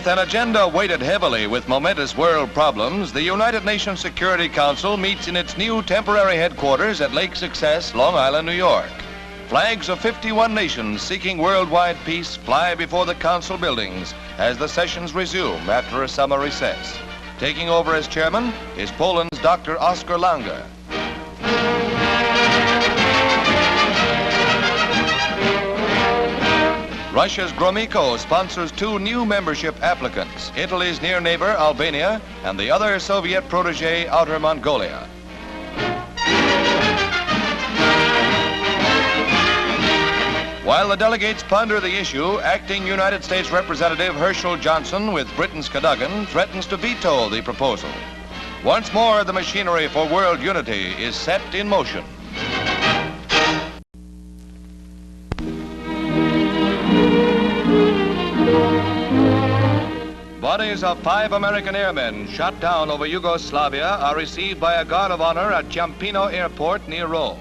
With an agenda weighted heavily with momentous world problems, the United Nations Security Council meets in its new temporary headquarters at Lake Success, Long Island, New York. Flags of 51 nations seeking worldwide peace fly before the council buildings as the sessions resume after a summer recess. Taking over as chairman is Poland's Dr. Oskar Lange. Russia's Gromyko sponsors 2 new membership applicants, Italy's near neighbor, Albania, and the other Soviet protege, Outer Mongolia. While the delegates ponder the issue, acting United States Representative Herschel Johnson with Britain's Cadogan threatens to veto the proposal. Once more, the machinery for world unity is set in motion. Bodies of 5 American airmen shot down over Yugoslavia are received by a guard of honor at Ciampino Airport near Rome.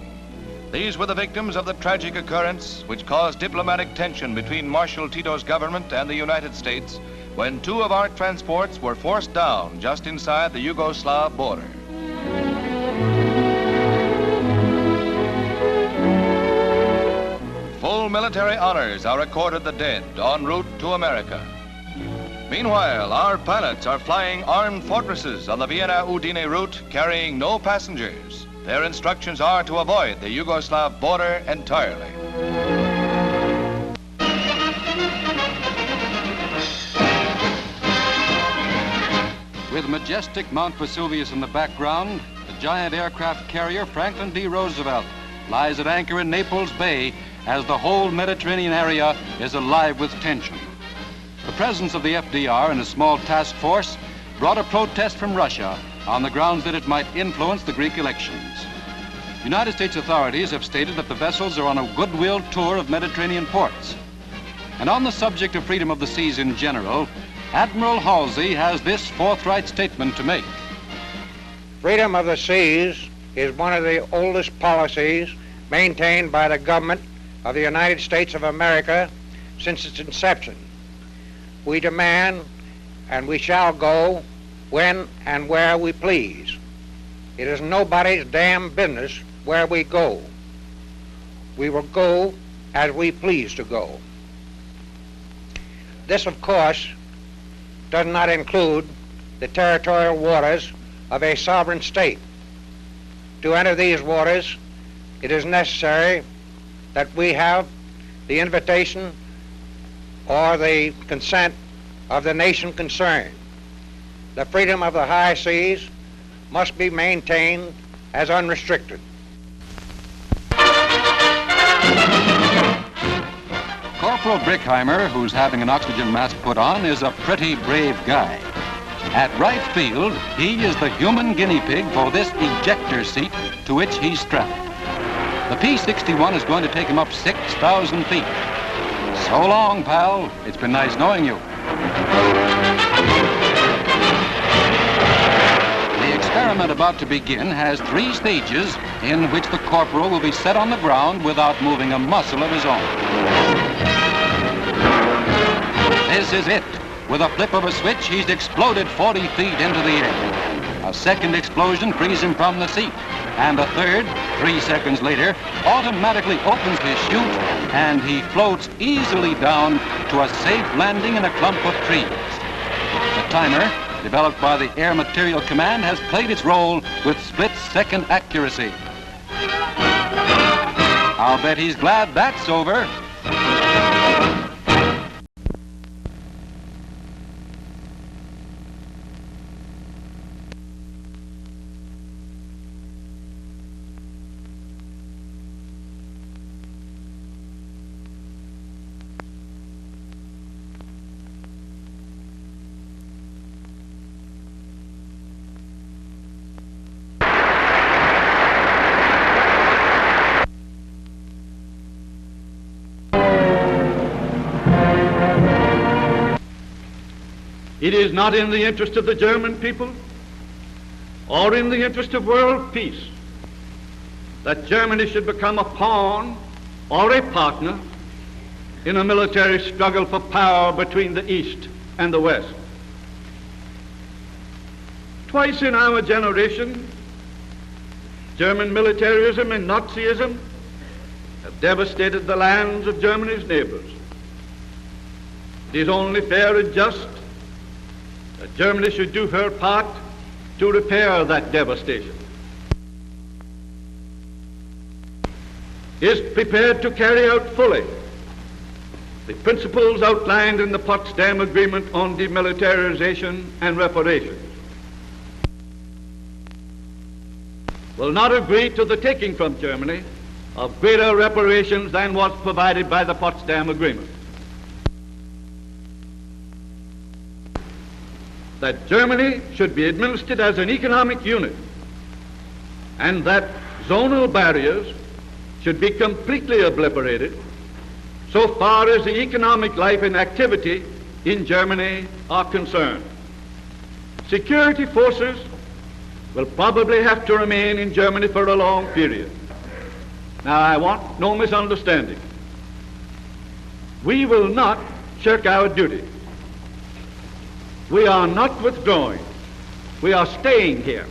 These were the victims of the tragic occurrence which caused diplomatic tension between Marshal Tito's government and the United States when 2 of our transports were forced down just inside the Yugoslav border. Full military honors are accorded the dead en route to America. Meanwhile, our pilots are flying armed fortresses on the Vienna-Udine route carrying no passengers. Their instructions are to avoid the Yugoslav border entirely. With majestic Mount Vesuvius in the background, the giant aircraft carrier Franklin D. Roosevelt lies at anchor in Naples Bay as the whole Mediterranean area is alive with tension. The presence of the FDR in a small task force brought a protest from Russia on the grounds that it might influence the Greek elections. United States authorities have stated that the vessels are on a goodwill tour of Mediterranean ports. And on the subject of freedom of the seas in general, Admiral Halsey has this forthright statement to make. Freedom of the seas is one of the oldest policies maintained by the government of the United States of America since its inception. We demand and we shall go when and where we please. It is nobody's damn business where we go. We will go as we please to go. This, of course, does not include the territorial waters of a sovereign state. To enter these waters, it is necessary that we have the invitation or the consent of the nation concerned. The freedom of the high seas must be maintained as unrestricted. Corporal Brickheimer, who's having an oxygen mask put on, is a pretty brave guy. At right field, he is the human guinea pig for this ejector seat to which he's strapped. The P-61 is going to take him up 6,000 feet. So long, pal. It's been nice knowing you. The experiment about to begin has 3 stages in which the corporal will be set on the ground without moving a muscle of his own. This is it. With a flip of a switch, he's exploded 40 feet into the air. A second explosion frees him from the seat. And a third, 3 seconds later, automatically opens his chute and he floats easily down to a safe landing in a clump of trees. The timer, developed by the Air Material Command, has played its role with split-second accuracy. I'll bet he's glad that's over. It is not in the interest of the German people or in the interest of world peace that Germany should become a pawn or a partner in a military struggle for power between the East and the West. Twice in our generation, German militarism and Nazism have devastated the lands of Germany's neighbors. It is only fair and just that Germany should do her part to repair that devastation. Is prepared to carry out fully the principles outlined in the Potsdam Agreement on demilitarization and reparations. Will not agree to the taking from Germany of greater reparations than was provided by the Potsdam Agreement. That Germany should be administered as an economic unit, and that zonal barriers should be completely obliterated so far as the economic life and activity in Germany are concerned. Security forces will probably have to remain in Germany for a long period. Now, I want no misunderstanding. We will not shirk our duty. We are not withdrawing. We are staying here.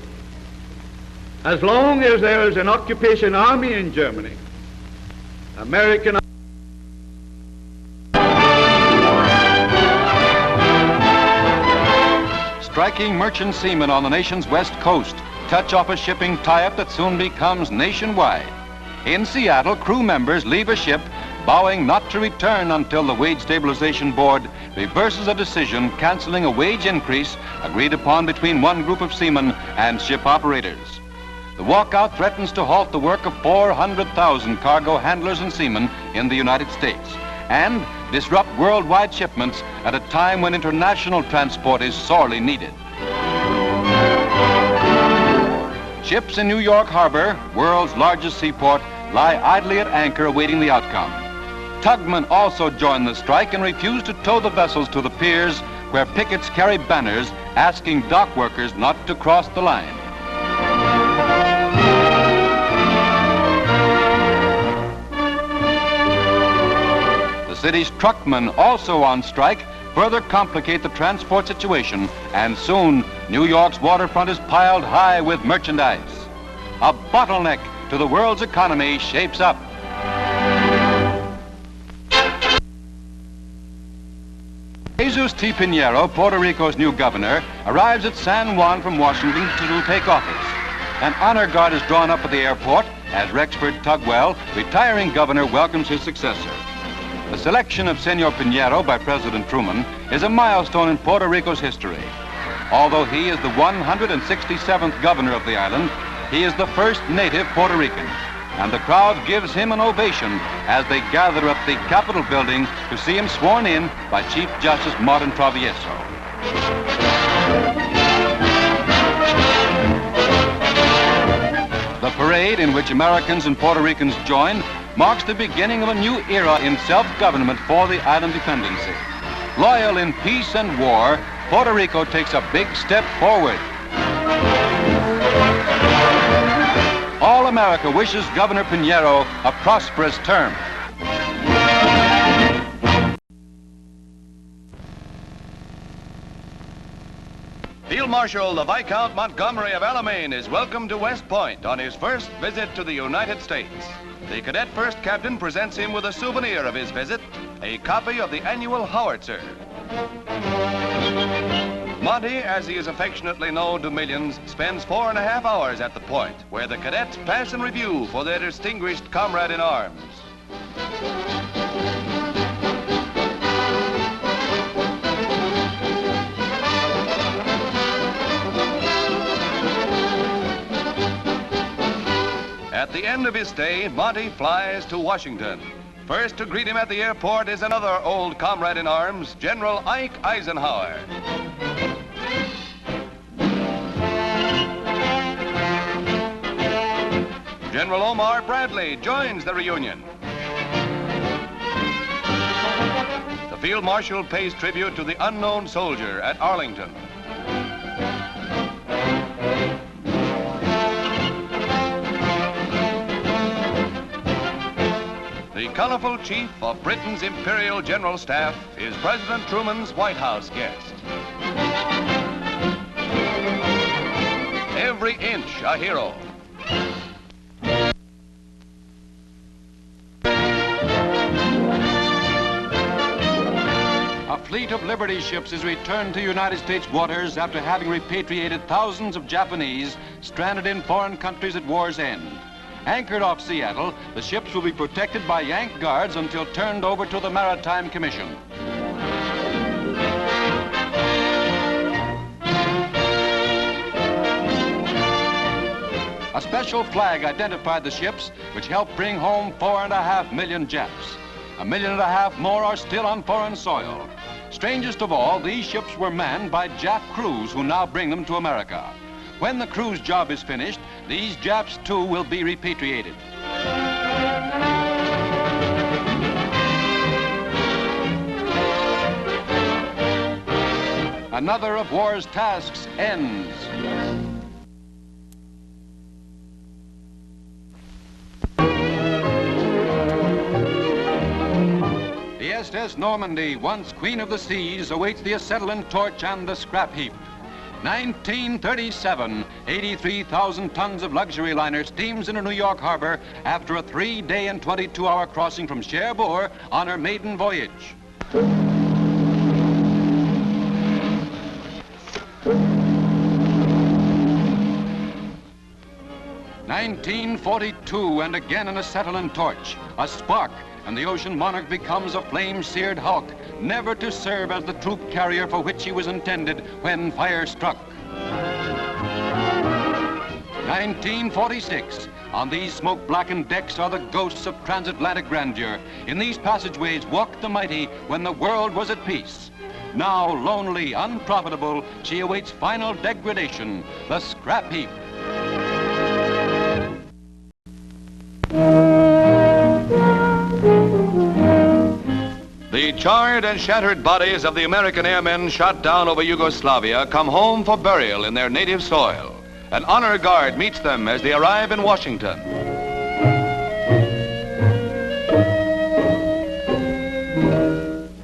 As long as there is an occupation army in Germany, American striking merchant seamen on the nation's west coast touch off a shipping tie-up that soon becomes nationwide. In Seattle, crew members leave a ship, vowing not to return until the Wage Stabilization Board reverses a decision canceling a wage increase agreed upon between one group of seamen and ship operators. The walkout threatens to halt the work of 400,000 cargo handlers and seamen in the United States and disrupt worldwide shipments at a time when international transport is sorely needed. Ships in New York Harbor, world's largest seaport, lie idly at anchor awaiting the outcome. Tugmen also join the strike and refuse to tow the vessels to the piers where pickets carry banners asking dock workers not to cross the line. The city's truckmen, also on strike, further complicate the transport situation, and soon New York's waterfront is piled high with merchandise. A bottleneck to the world's economy shapes up. Jesus T. Pinheiro, Puerto Rico's new governor, arrives at San Juan from Washington to take office. An honor guard is drawn up at the airport as Rexford Tugwell, retiring governor, welcomes his successor. The selection of Senor Pinheiro by President Truman is a milestone in Puerto Rico's history. Although he is the 167th governor of the island, he is the first native Puerto Rican, and the crowd gives him an ovation as they gather at the Capitol building to see him sworn in by Chief Justice Martin Travieso. The parade, in which Americans and Puerto Ricans join, marks the beginning of a new era in self-government for the island dependency. Loyal in peace and war, Puerto Rico takes a big step forward. All America wishes Governor Pinheiro a prosperous term. Field Marshal the Viscount Montgomery of Alamein is welcome to West Point on his first visit to the United States. The cadet first captain presents him with a souvenir of his visit, a copy of the annual howitzer. Monty, as he is affectionately known to millions, spends 4.5 hours at the point, where the cadets pass and review for their distinguished comrade in arms. At the end of his stay, Monty flies to Washington. First to greet him at the airport is another old comrade in arms, General Ike Eisenhower. General Omar Bradley joins the reunion. The Field Marshal pays tribute to the unknown soldier at Arlington. The The colorful chief of Britain's Imperial General Staff is President Truman's White House guest. Every inch a hero. A fleet of Liberty ships is returned to United States waters after having repatriated thousands of Japanese stranded in foreign countries at war's end. Anchored off Seattle, the ships will be protected by Yank guards until turned over to the Maritime Commission. A special flag identified the ships, which helped bring home 4.5 million Japs. 1.5 million more are still on foreign soil. Strangest of all, these ships were manned by Jap crews who now bring them to America. When the cruise job is finished, these Japs too will be repatriated. Another of war's tasks ends. The SS Normandy, once queen of the seas, awaits the acetylene torch and the scrap heap. 1937, 83,000 tons of luxury liner steams into New York Harbor after a 3-day and 22-hour crossing from Cherbourg on her maiden voyage. (1942) and again an acetylene torch, a spark, and the ocean monarch becomes a flame-seared hulk, never to serve as the troop carrier for which he was intended when fire struck. 1946. On these smoke-blackened decks are the ghosts of transatlantic grandeur. In these passageways walked the mighty when the world was at peace. Now lonely, unprofitable, she awaits final degradation, the scrap heap. The charred and shattered bodies of the American airmen shot down over Yugoslavia come home for burial in their native soil. An honor guard meets them as they arrive in Washington.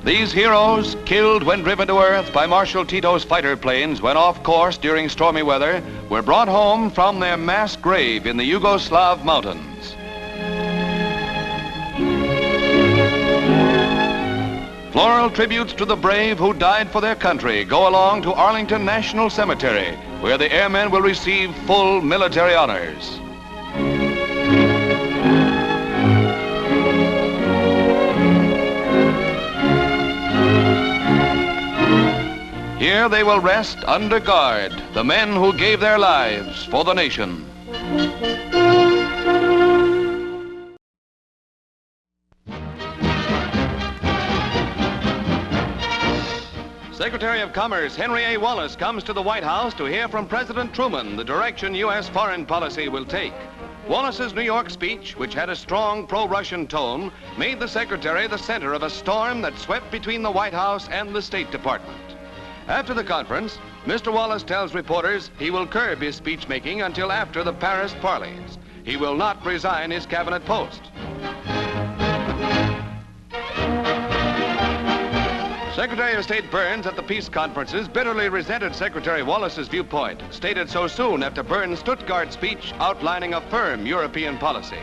These heroes, killed when driven to earth by Marshal Tito's fighter planes when off course during stormy weather, were brought home from their mass grave in the Yugoslav mountains. Floral tributes to the brave who died for their country go along to Arlington National Cemetery, where the airmen will receive full military honors. Here they will rest under guard, the men who gave their lives for the nation. Secretary of Commerce Henry A. Wallace comes to the White House to hear from President Truman the direction U.S. foreign policy will take. Wallace's New York speech, which had a strong pro-Russian tone, made the Secretary the center of a storm that swept between the White House and the State Department. After the conference, Mr. Wallace tells reporters he will curb his speech-making until after the Paris parleys. He will not resign his cabinet post. Secretary of State Burns at the peace conferences bitterly resented Secretary Wallace's viewpoint, stated so soon after Burns' Stuttgart speech outlining a firm European policy.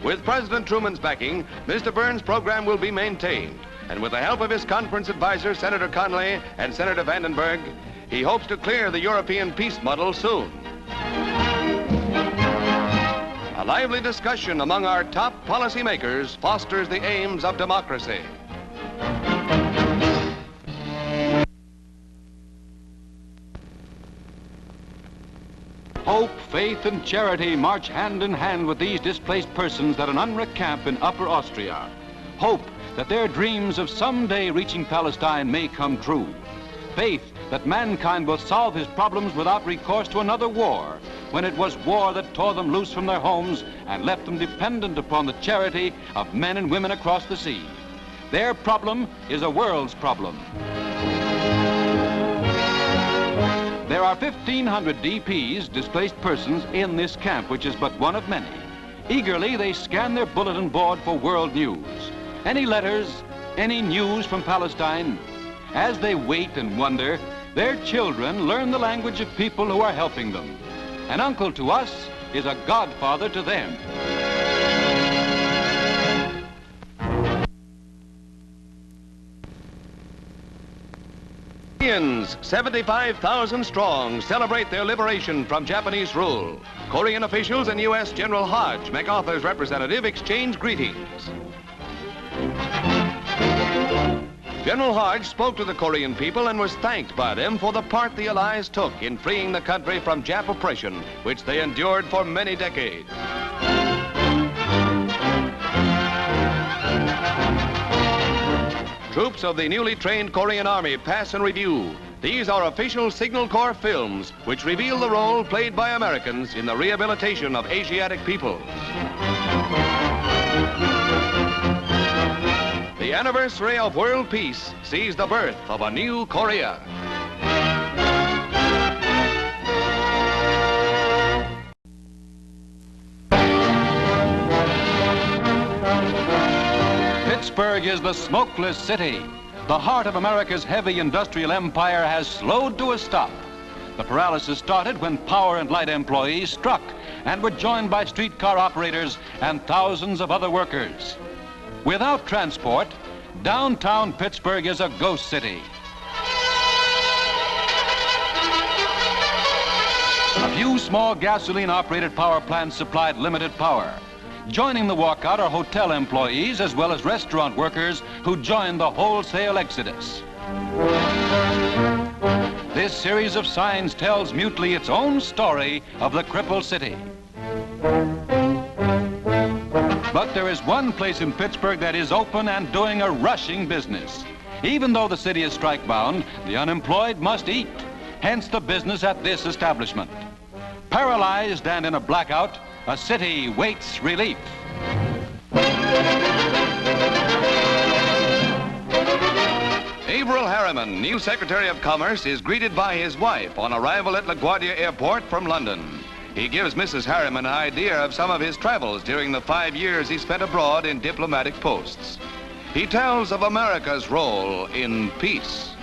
With President Truman's backing, Mr. Burns' program will be maintained, and with the help of his conference advisor, Senator Connally and Senator Vandenberg, he hopes to clear the European peace muddle soon. A lively discussion among our top policymakers fosters the aims of democracy. Hope, faith, and charity march hand in hand with these displaced persons at an UNRWA camp in Upper Austria. Hope that their dreams of someday reaching Palestine may come true. Faith that mankind will solve his problems without recourse to another war, when it was war that tore them loose from their homes and left them dependent upon the charity of men and women across the sea. Their problem is a world's problem. There are 1,500 DPs, displaced persons, in this camp, which is but one of many. Eagerly, they scan their bulletin board for world news. Any letters, any news from Palestine? As they wait and wonder, their children learn the language of people who are helping them. An uncle to us is a godfather to them. Koreans, 75,000 strong, celebrate their liberation from Japanese rule. Korean officials and U.S. General Hodge, MacArthur's representative, exchange greetings. General Hodge spoke to the Korean people and was thanked by them for the part the Allies took in freeing the country from Jap oppression, which they endured for many decades. Troops of the newly trained Korean Army pass and review. These are official Signal Corps films which reveal the role played by Americans in the rehabilitation of Asiatic peoples. The anniversary of world peace sees the birth of a new Korea. Pittsburgh is the smokeless city. The heart of America's heavy industrial empire has slowed to a stop. The paralysis started when power and light employees struck and were joined by streetcar operators and thousands of other workers. Without transport, downtown Pittsburgh is a ghost city. A few small gasoline-operated power plants supplied limited power. Joining the walkout are hotel employees as well as restaurant workers who joined the wholesale exodus. This series of signs tells mutely its own story of the crippled city. But there is one place in Pittsburgh that is open and doing a rushing business. Even though the city is strike-bound, the unemployed must eat. Hence the business at this establishment. Paralyzed and in a blackout, a city waits relief. Averill Harriman, new Secretary of Commerce, is greeted by his wife on arrival at LaGuardia Airport from London. He gives Mrs. Harriman an idea of some of his travels during the 5 years he spent abroad in diplomatic posts. He tells of America's role in peace.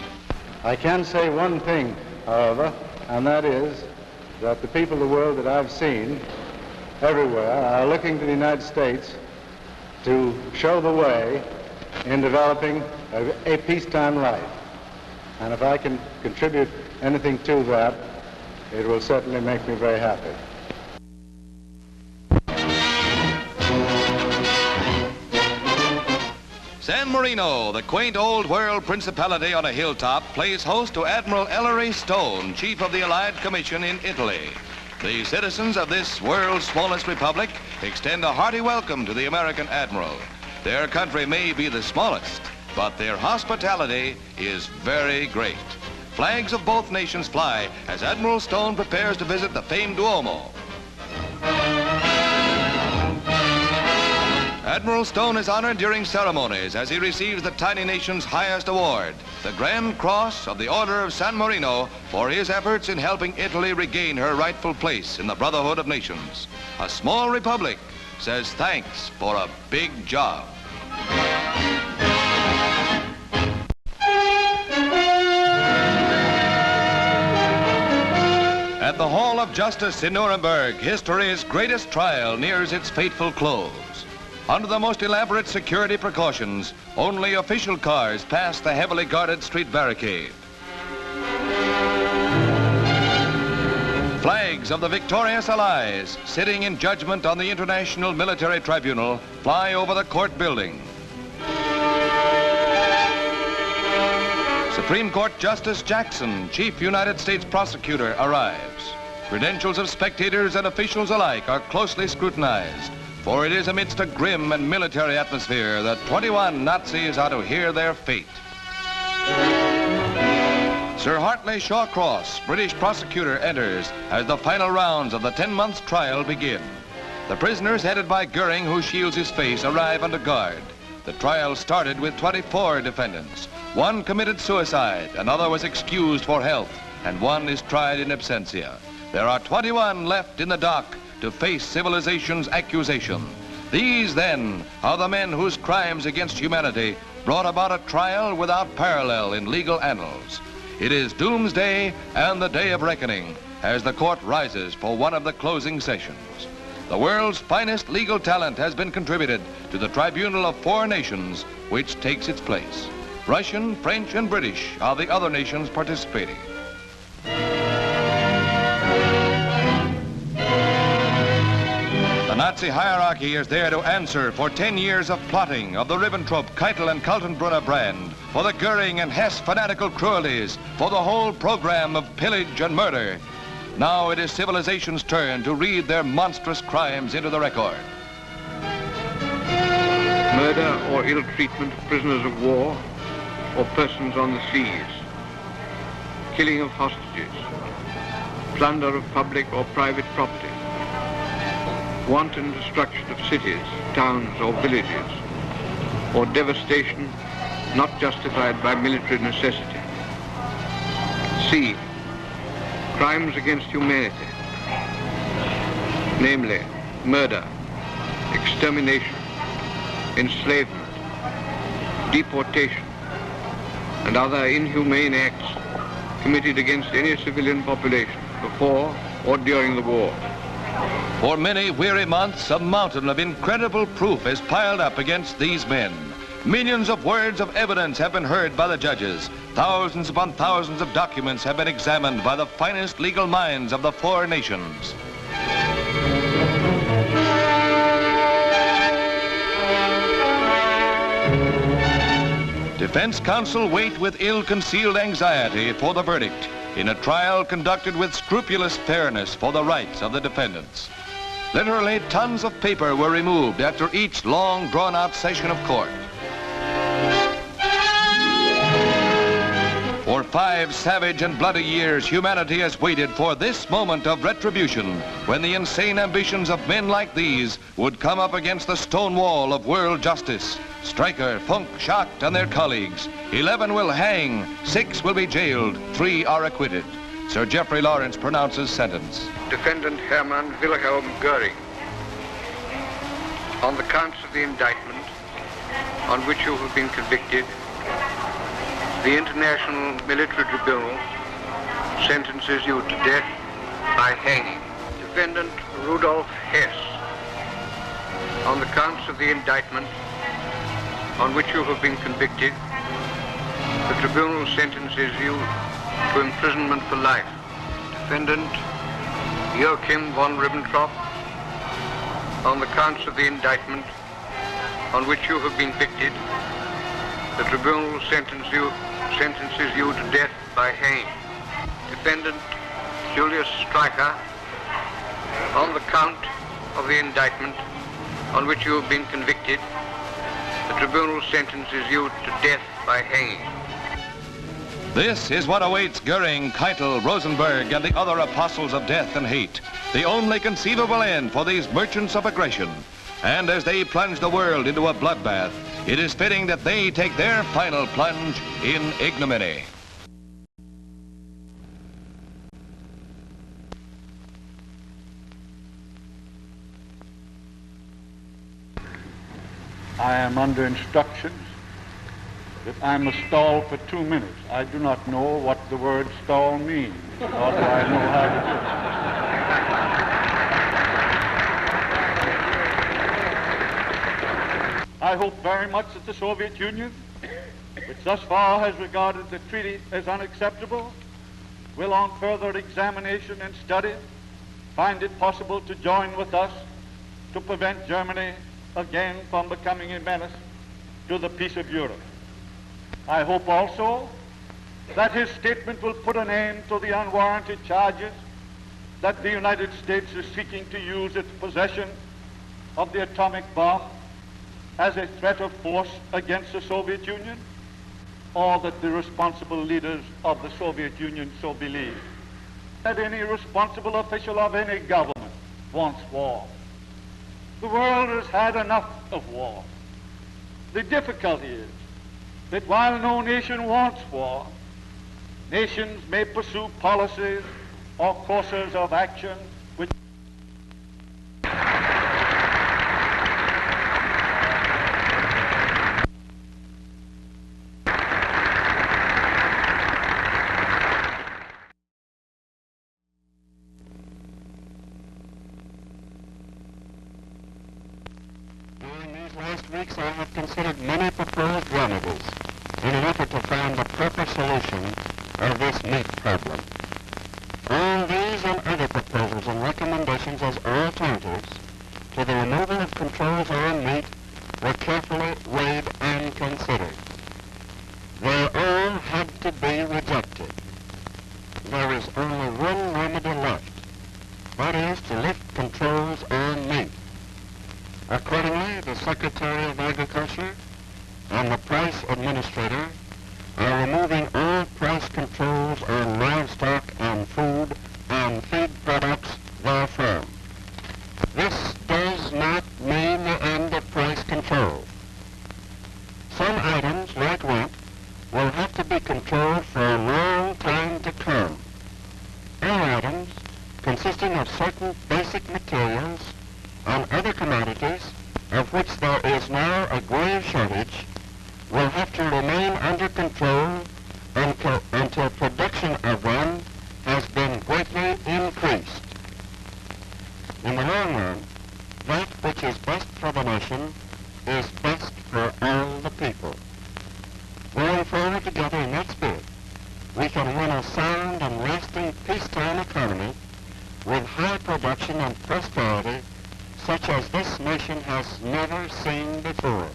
I can say one thing, however, and that is that the people of the world that I've seen everywhere are looking to the United States to show the way in developing a peacetime life. And if I can contribute anything to that, it will certainly make me very happy. San Marino, the quaint old world principality on a hilltop, plays host to Admiral Ellery Stone, chief of the Allied Commission in Italy. The citizens of this world's smallest republic extend a hearty welcome to the American admiral. Their country may be the smallest, but their hospitality is very great. Flags of both nations fly as Admiral Stone prepares to visit the famed Duomo. Admiral Stone is honored during ceremonies as he receives the tiny nation's highest award, the Grand Cross of the Order of San Marino, for his efforts in helping Italy regain her rightful place in the Brotherhood of Nations. A small republic says thanks for a big job. At the Hall of Justice in Nuremberg, history's greatest trial nears its fateful close. Under the most elaborate security precautions, only official cars pass the heavily guarded street barricade. Flags of the victorious Allies, sitting in judgment on the International Military Tribunal, fly over the court building. Supreme Court Justice Jackson, Chief United States Prosecutor, arrives. Credentials of spectators and officials alike are closely scrutinized, for it is amidst a grim and military atmosphere that 21 Nazis are to hear their fate. Sir Hartley Shawcross, British prosecutor, enters as the final rounds of the 10-month trial begin. The prisoners, headed by Goering, who shields his face, arrive under guard. The trial started with 24 defendants. One committed suicide, another was excused for health, and one is tried in absentia. There are 21 left in the dock to face civilization's accusation. These, then, are the men whose crimes against humanity brought about a trial without parallel in legal annals. It is doomsday and the day of reckoning as the court rises for one of the closing sessions. The world's finest legal talent has been contributed to the tribunal of 4 nations, which takes its place. Russian, French, and British are the other nations participating. The Nazi hierarchy is there to answer for 10 years of plotting of the Ribbentrop, Keitel, and Kaltenbrunner brand, for the Goering and Hess fanatical cruelties, for the whole program of pillage and murder. Now it is civilization's turn to read their monstrous crimes into the record. Murder or ill treatment of prisoners of war or persons on the seas. Killing of hostages. Plunder of public or private property. Wanton destruction of cities, towns, or villages. Or devastation not justified by military necessity. C. Crimes against humanity, namely murder, extermination, enslavement, deportation, and other inhumane acts committed against any civilian population before or during the war. For many weary months, a mountain of incredible proof is piled up against these men. Millions of words of evidence have been heard by the judges. Thousands upon thousands of documents have been examined by the finest legal minds of the 4 nations. Defense counsel wait with ill-concealed anxiety for the verdict in a trial conducted with scrupulous fairness for the rights of the defendants. Literally, tons of paper were removed after each long, drawn-out session of court. For 5 savage and bloody years, humanity has waited for this moment of retribution when the insane ambitions of men like these would come up against the stone wall of world justice. Stryker, Funk, Schacht, and their colleagues. 11 will hang, 6 will be jailed, 3 are acquitted. Sir Geoffrey Lawrence pronounces sentence. Defendant Hermann Wilhelm Goering, on the counts of the indictment on which you have been convicted, the International Military Tribunal sentences you to death by hanging. Defendant Rudolf Hess, on the counts of the indictment on which you have been convicted, the tribunal sentences you to imprisonment for life. Defendant Joachim von Ribbentrop, on the counts of the indictment on which you have been convicted, the tribunal sentences you to death by hanging. Defendant Julius Stryker, on the count of the indictment on which you have been convicted, the tribunal sentences you to death by hanging. This is what awaits Goering, Keitel, Rosenberg, and the other apostles of death and hate. The only conceivable end for these merchants of aggression. And as they plunge the world into a bloodbath, it is fitting that they take their final plunge in ignominy. I am under instructions that I must stall for 2 minutes. I do not know what the word stall means, nor do I know how to do it. I hope very much that the Soviet Union, which thus far has regarded the treaty as unacceptable, will on further examination and study find it possible to join with us to prevent Germany again from becoming a menace to the peace of Europe. I hope also that his statement will put an end to the unwarranted charges that the United States is seeking to use its possession of the atomic bomb as a threat of force against the Soviet Union, or that the responsible leaders of the Soviet Union so believe. That any responsible official of any government wants war. The world has had enough of war. The difficulty is that while no nation wants war, nations may pursue policies or courses of action which weeks, I have considered many proposed remedies in an effort to find the proper solution of this meat problem. All these and other proposals and recommendations as alternatives to the removal of controls on meat were carefully weighed and considered. They all had to be rejected. There is only one remedy left. That is to lift controls on meat. Accordingly, the Secretary of Agriculture and the Price Administrator are removing all price controls on livestock and food and feed products therefrom. This does not mean the end of price control. Some items, like rent, will have to be controlled for a long time to come. Other items, consisting of certain basic materials and other commodities, of which there is now a grave shortage, will have to remain under control until production of them has been greatly increased. In the long run, that which is best for the nation is best for all the people. Going forward together in that spirit, we can win a sound and lasting peacetime economy with high production and prosperity such as this nation has never seen before.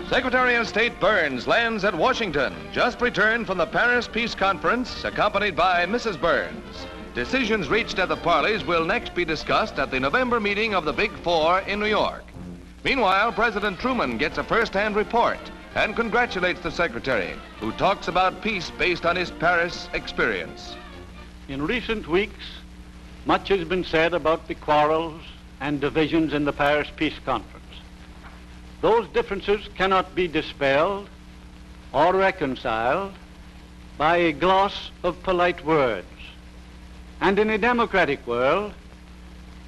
Secretary of State Burns lands at Washington, just returned from the Paris Peace Conference, accompanied by Mrs. Burns. Decisions reached at the parleys will next be discussed at the November meeting of the Big Four in New York. Meanwhile, President Truman gets a first-hand report and congratulates the Secretary, who talks about peace based on his Paris experience. In recent weeks, much has been said about the quarrels and divisions in the Paris Peace Conference. Those differences cannot be dispelled or reconciled by a gloss of polite words. And in a democratic world,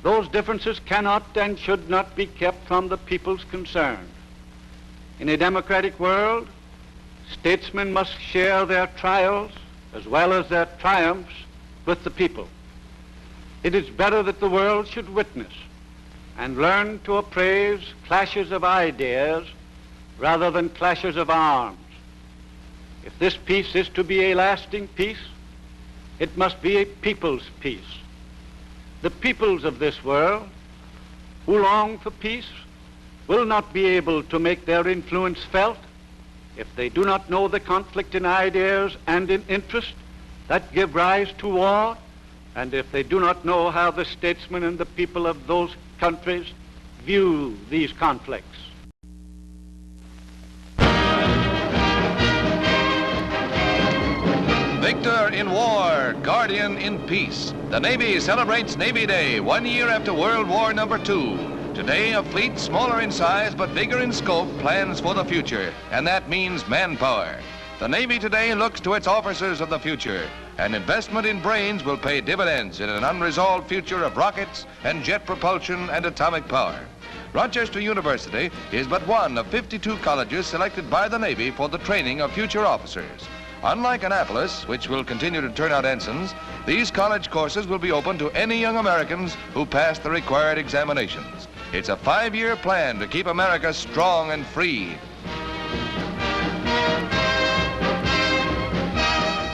those differences cannot and should not be kept from the peoples concerned. In a democratic world, statesmen must share their trials as well as their triumphs with the people. It is better that the world should witness and learn to appraise clashes of ideas rather than clashes of arms. If this peace is to be a lasting peace, it must be a people's peace. The peoples of this world who long for peace will not be able to make their influence felt if they do not know the conflict in ideas and in interest that give rise to war, and if they do not know how the statesmen and the people of those countries view these conflicts. Victor in war, guardian in peace. The Navy celebrates Navy Day 1 year after World War II. Today, a fleet smaller in size but bigger in scope plans for the future, and that means manpower. The Navy today looks to its officers of the future, and investment in brains will pay dividends in an unresolved future of rockets and jet propulsion and atomic power. Rochester University is but one of 52 colleges selected by the Navy for the training of future officers. Unlike Annapolis, which will continue to turn out ensigns, these college courses will be open to any young Americans who pass the required examinations. It's a 5-year plan to keep America strong and free.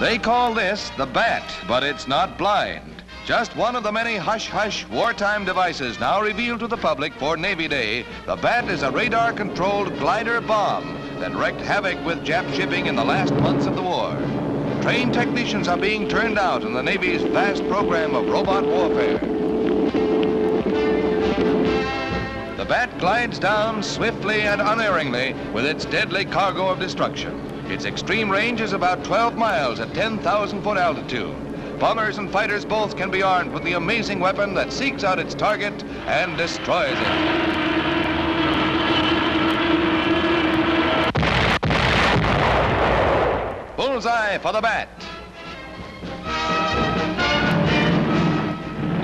They call this the bat, but it's not blind. Just one of the many hush-hush wartime devices now revealed to the public for Navy Day, the bat is a radar-controlled glider bomb that wreaked havoc with Jap shipping in the last months of the war. Trained technicians are being turned out in the Navy's vast program of robot warfare. The bat glides down swiftly and unerringly with its deadly cargo of destruction. Its extreme range is about 12 miles at 10,000-foot altitude. Bombers and fighters both can be armed with the amazing weapon that seeks out its target and destroys it. Bullseye for the bat.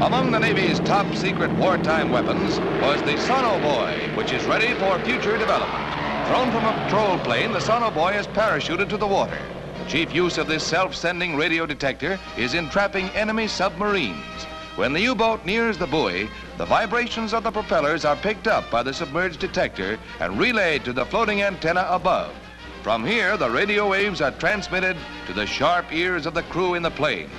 Among the Navy's top secret wartime weapons was the Sonoboy, which is ready for future development. Thrown from a patrol plane, the Sonoboy is parachuted to the water. Chief use of this self-sending radio detector is in trapping enemy submarines. When the U-boat nears the buoy, the vibrations of the propellers are picked up by the submerged detector and relayed to the floating antenna above. From here, the radio waves are transmitted to the sharp ears of the crew in the plane.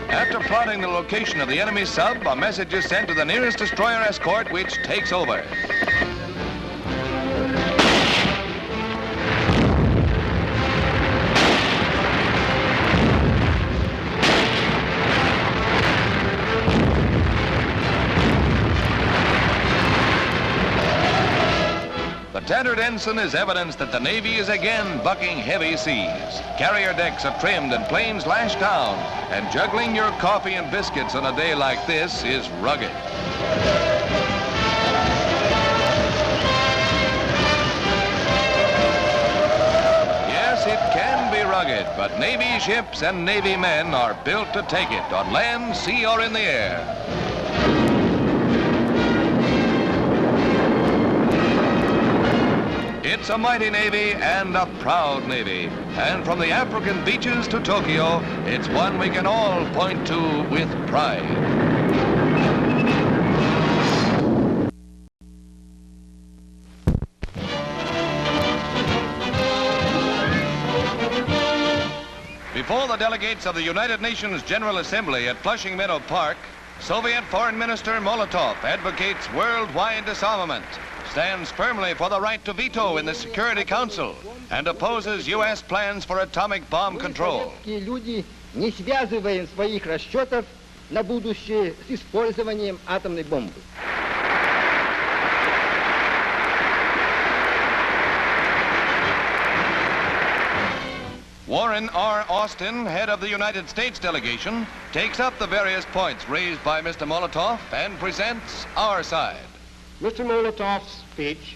After plotting the location of the enemy sub, a message is sent to the nearest destroyer escort, which takes over. The tattered ensign is evidence that the Navy is again bucking heavy seas. Carrier decks are trimmed and planes lashed down, and juggling your coffee and biscuits on a day like this is rugged. Yes, it can be rugged, but Navy ships and Navy men are built to take it on land, sea, or in the air. It's a mighty Navy and a proud Navy. And from the African beaches to Tokyo, it's one we can all point to with pride. Before the delegates of the United Nations General Assembly at Flushing Meadow Park, Soviet Foreign Minister Molotov advocates worldwide disarmament, stands firmly for the right to veto in the Security Council, and opposes U.S. plans for atomic bomb control. Люди, не связываем своих расчетов на будущее с использованием атомной бомбы. Warren R. Austin, head of the United States delegation, takes up the various points raised by Mr. Molotov and presents our side. Mr. Molotov's speech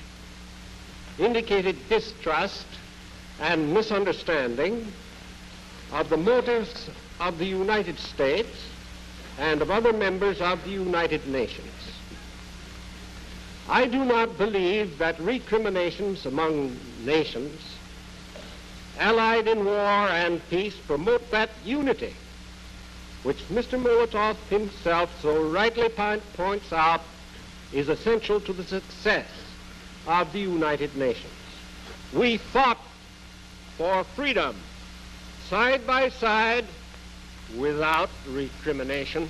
indicated distrust and misunderstanding of the motives of the United States and of other members of the United Nations. I do not believe that recriminations among nations allied in war and peace promote that unity which Mr. Molotov himself so rightly points out is essential to the success of the United Nations. We fought for freedom side by side without recrimination.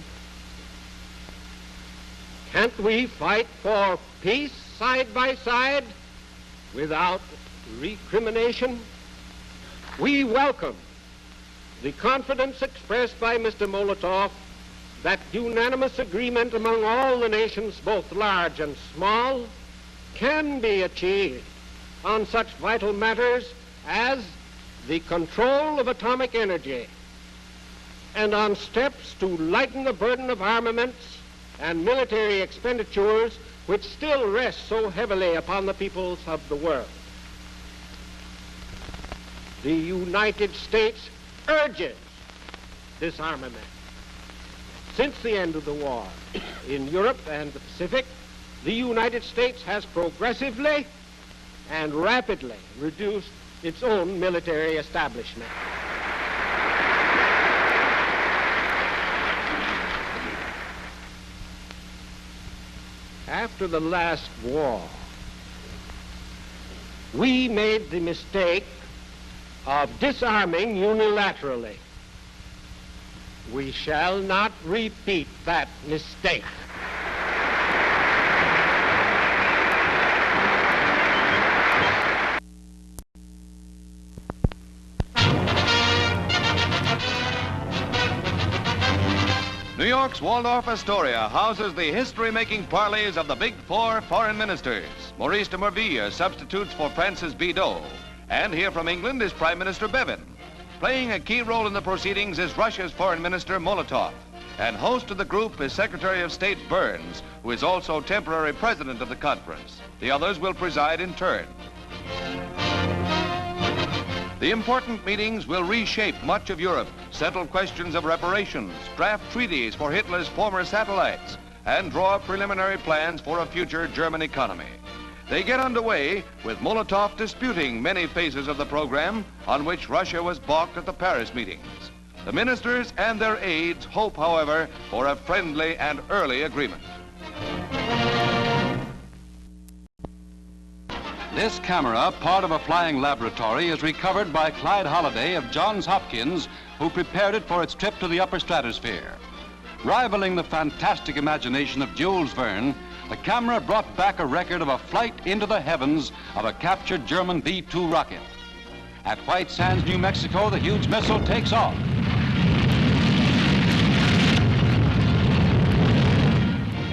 Can't we fight for peace side by side without recrimination? We welcome the confidence expressed by Mr. Molotov that unanimous agreement among all the nations, both large and small, can be achieved on such vital matters as the control of atomic energy and on steps to lighten the burden of armaments and military expenditures which still rest so heavily upon the peoples of the world. The United States urges disarmament. Since the end of the war in Europe and the Pacific, the United States has progressively and rapidly reduced its own military establishment. After the last war, we made the mistake of disarming unilaterally. We shall not repeat that mistake. New York's Waldorf Astoria houses the history-making parleys of the Big Four foreign ministers. Maurice de Morville substitutes for Francis Bidot. And here from England is Prime Minister Bevin. Playing a key role in the proceedings is Russia's Foreign Minister Molotov. And host of the group is Secretary of State Burns, who is also temporary president of the conference. The others will preside in turn. The important meetings will reshape much of Europe, settle questions of reparations, draft treaties for Hitler's former satellites, and draw up preliminary plans for a future German economy. They get underway with Molotov disputing many phases of the program on which Russia was balked at the Paris meetings. The ministers and their aides hope, however, for a friendly and early agreement. This camera, part of a flying laboratory, is recovered by Clyde Holliday of Johns Hopkins, who prepared it for its trip to the upper stratosphere. Rivaling the fantastic imagination of Jules Verne, the camera brought back a record of a flight into the heavens of a captured German V-2 rocket. At White Sands, New Mexico, the huge missile takes off.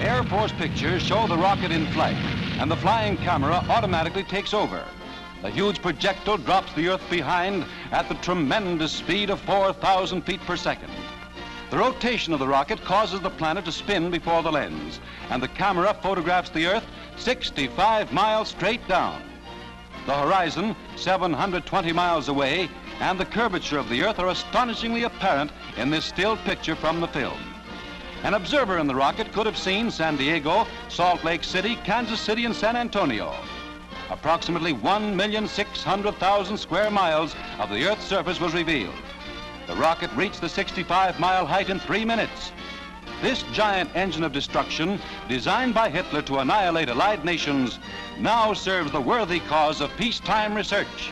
Air Force pictures show the rocket in flight, and the flying camera automatically takes over. The huge projectile drops the Earth behind at the tremendous speed of 4,000 feet per second. The rotation of the rocket causes the planet to spin before the lens, and the camera photographs the Earth 65 miles straight down. The horizon, 720 miles away, and the curvature of the Earth are astonishingly apparent in this still picture from the film. An observer in the rocket could have seen San Diego, Salt Lake City, Kansas City, and San Antonio. Approximately 1,600,000 square miles of the Earth's surface was revealed. The rocket reached the 65-mile height in 3 minutes. This giant engine of destruction, designed by Hitler to annihilate Allied nations, now serves the worthy cause of peacetime research.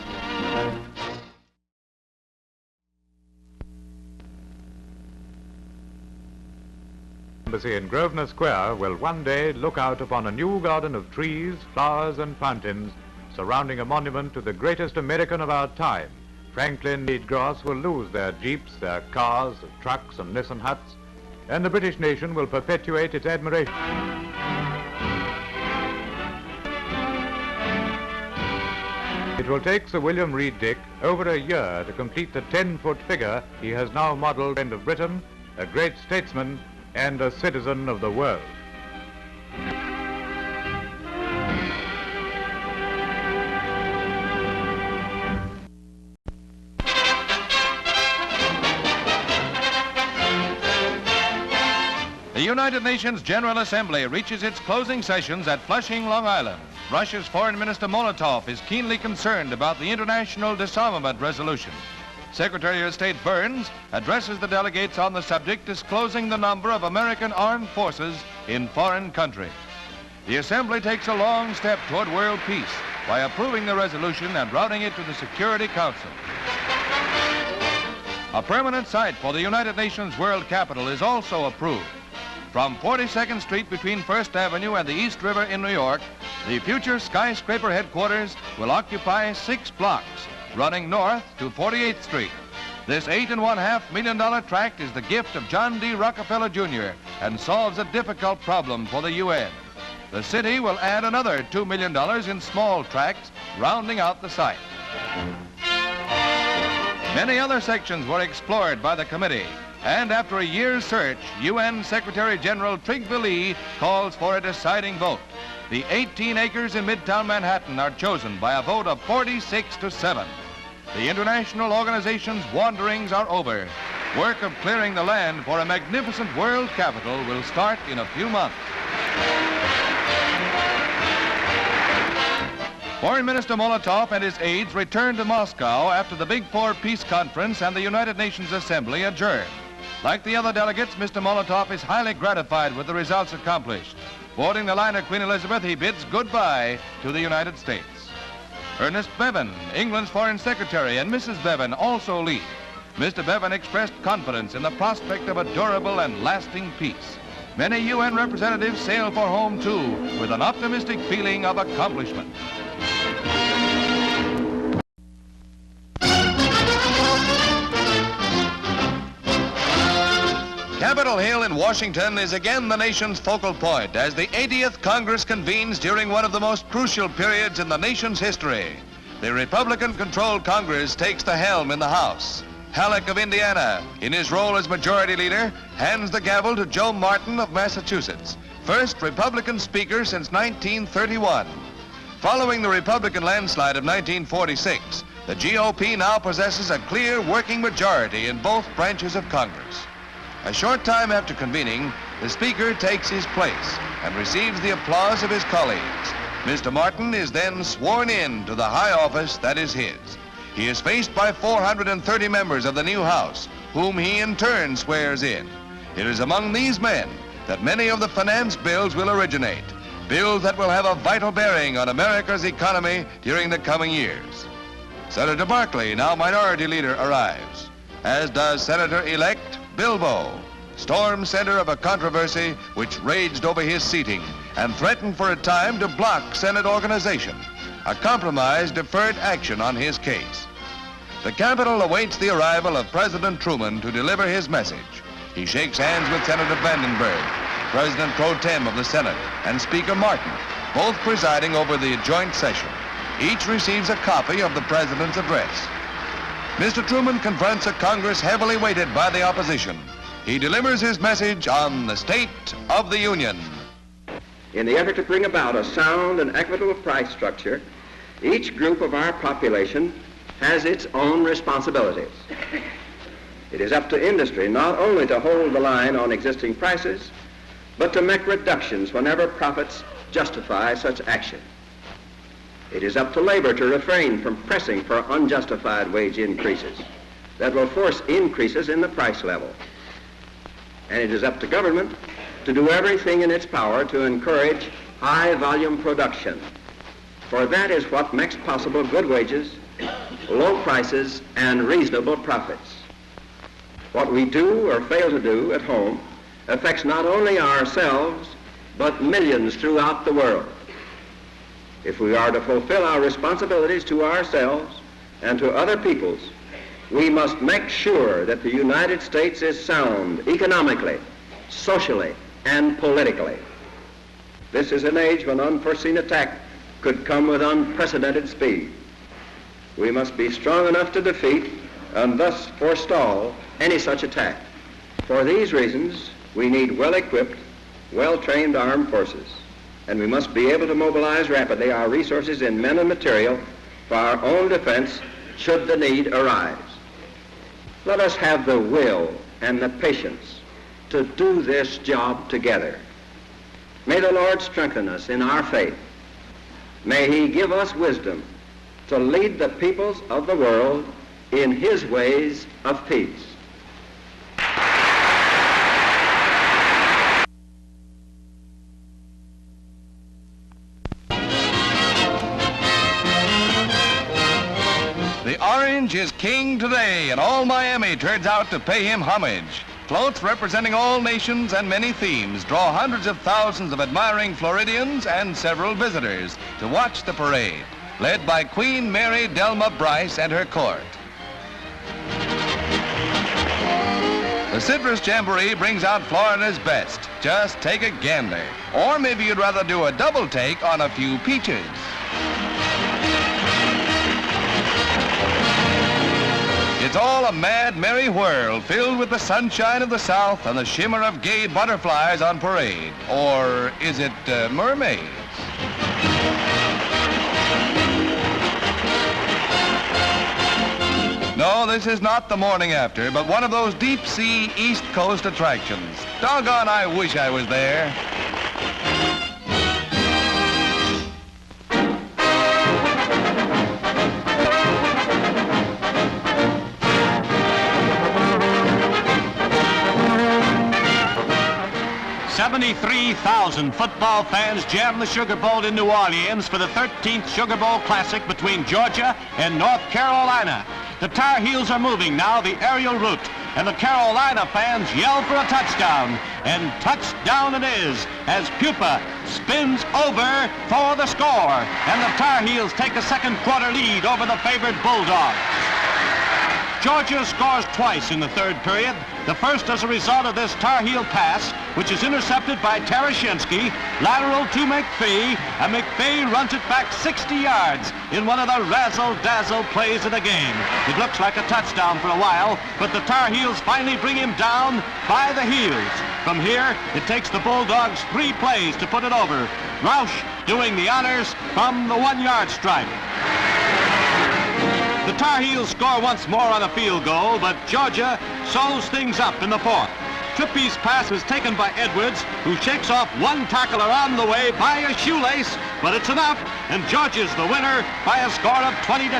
Embassy in Grosvenor Square will one day look out upon a new garden of trees, flowers, and fountains surrounding a monument to the greatest American of our time. Franklin D. Gross will lose their jeeps, their cars, trucks, and Nissan huts, and the British nation will perpetuate its admiration. It will take Sir William Reed Dick over a year to complete the 10-foot figure he has now modeled of Britain, a great statesman and a citizen of the world. The United Nations General Assembly reaches its closing sessions at Flushing, Long Island. Russia's Foreign Minister Molotov is keenly concerned about the international disarmament resolution. Secretary of State Burns addresses the delegates on the subject, disclosing the number of American armed forces in foreign countries. The Assembly takes a long step toward world peace by approving the resolution and routing it to the Security Council. A permanent site for the United Nations World Capitol is also approved. From 42nd Street between First Avenue and the East River in New York, the future skyscraper headquarters will occupy 6 blocks, running north to 48th Street. This $8.5 million tract is the gift of John D. Rockefeller Jr. and solves a difficult problem for the UN. The city will add another $2 million in small tracts, rounding out the site. Many other sections were explored by the committee, and after a year's search, UN Secretary General Trygve calls for a deciding vote. The 18 acres in Midtown Manhattan are chosen by a vote of 46-7. The international organization's wanderings are over. Work of clearing the land for a magnificent world capital will start in a few months. Foreign Minister Molotov and his aides returned to Moscow after the Big Four Peace Conference and the United Nations Assembly adjourned. Like the other delegates, Mr. Molotov is highly gratified with the results accomplished. Boarding the liner Queen Elizabeth, he bids goodbye to the United States. Ernest Bevin, England's Foreign Secretary, and Mrs. Bevin also leave. Mr. Bevin expressed confidence in the prospect of a durable and lasting peace. Many UN representatives sail for home, too, with an optimistic feeling of accomplishment. Capitol Hill in Washington is again the nation's focal point as the 80th Congress convenes during one of the most crucial periods in the nation's history. The Republican-controlled Congress takes the helm in the House. Halleck of Indiana, in his role as Majority Leader, hands the gavel to Joe Martin of Massachusetts, first Republican Speaker since 1931. Following the Republican landslide of 1946, the GOP now possesses a clear working majority in both branches of Congress. A short time after convening, The Speaker takes his place and receives the applause of his colleagues. Mr. Martin is then sworn in to the high office that is his. He is faced by 430 members of the new House, whom he in turn swears in. It is among these men that many of the finance bills will originate, bills that will have a vital bearing on America's economy during the coming years. Senator Barkley, now Minority Leader, arrives, as does Senator-elect Bilbo, storm center of a controversy which raged over his seating and threatened for a time to block Senate organization. A compromise deferred action on his case. The Capitol awaits the arrival of President Truman to deliver his message. He shakes hands with Senator Vandenberg, President Pro Tem of the Senate, and Speaker Martin, both presiding over the joint session. Each receives a copy of the President's address. Mr. Truman confronts a Congress heavily weighted by the opposition. He delivers his message on the State of the Union. In the effort to bring about a sound and equitable price structure, each group of our population has its own responsibilities. It is up to industry not only to hold the line on existing prices, but to make reductions whenever profits justify such action. It is up to labor to refrain from pressing for unjustified wage increases that will force increases in the price level. And it is up to government to do everything in its power to encourage high volume production, for that is what makes possible good wages, low prices, and reasonable profits. What we do or fail to do at home affects not only ourselves, but millions throughout the world. If we are to fulfill our responsibilities to ourselves and to other peoples, we must make sure that the United States is sound economically, socially, and politically. This is an age when unforeseen attack could come with unprecedented speed. We must be strong enough to defeat and thus forestall any such attack. For these reasons, we need well-equipped, well-trained armed forces, and we must be able to mobilize rapidly our resources in men and material for our own defense should the need arise. Let us have the will and the patience to do this job together. May the Lord strengthen us in our faith. May He give us wisdom to lead the peoples of the world in His ways of peace. The orange is king today, and all Miami turns out to pay him homage. Floats representing all nations and many themes draw hundreds of thousands of admiring Floridians and several visitors to watch the parade, led by Queen Mary Delma Bryce and her court. The Citrus Jamboree brings out Florida's best. Just take a gander. Or maybe you'd rather do a double take on a few peaches. It's all a mad, merry whirl filled with the sunshine of the South and the shimmer of gay butterflies on parade. Or is it mermaids? No, this is not the morning after, but one of those deep-sea East Coast attractions. Doggone, I wish I was there. $73,000 football fans jam the Sugar Bowl in New Orleans for the 13th Sugar Bowl Classic between Georgia and North Carolina. The Tar Heels are moving now the aerial route, and the Carolina fans yell for a touchdown. And touchdown it is as Pupa spins over for the score. And the Tar Heels take a second quarter lead over the favored Bulldogs. Georgia scores twice in the third period. The first as a result of this Tar Heel pass, which is intercepted by Tarashinsky, lateral to McPhee, and McPhee runs it back 60 yards in one of the razzle-dazzle plays of the game. It looks like a touchdown for a while, but the Tar Heels finally bring him down by the heels. From here, it takes the Bulldogs 3 plays to put it over. Roush doing the honors from the 1-yard stripe. The Tar Heels score once more on a field goal, but Georgia sews things up in the fourth. trapeze pass is taken by Edwards, who shakes off one tackler on the way by a shoelace, but it's enough, and Georgia's the winner by a score of 20-10.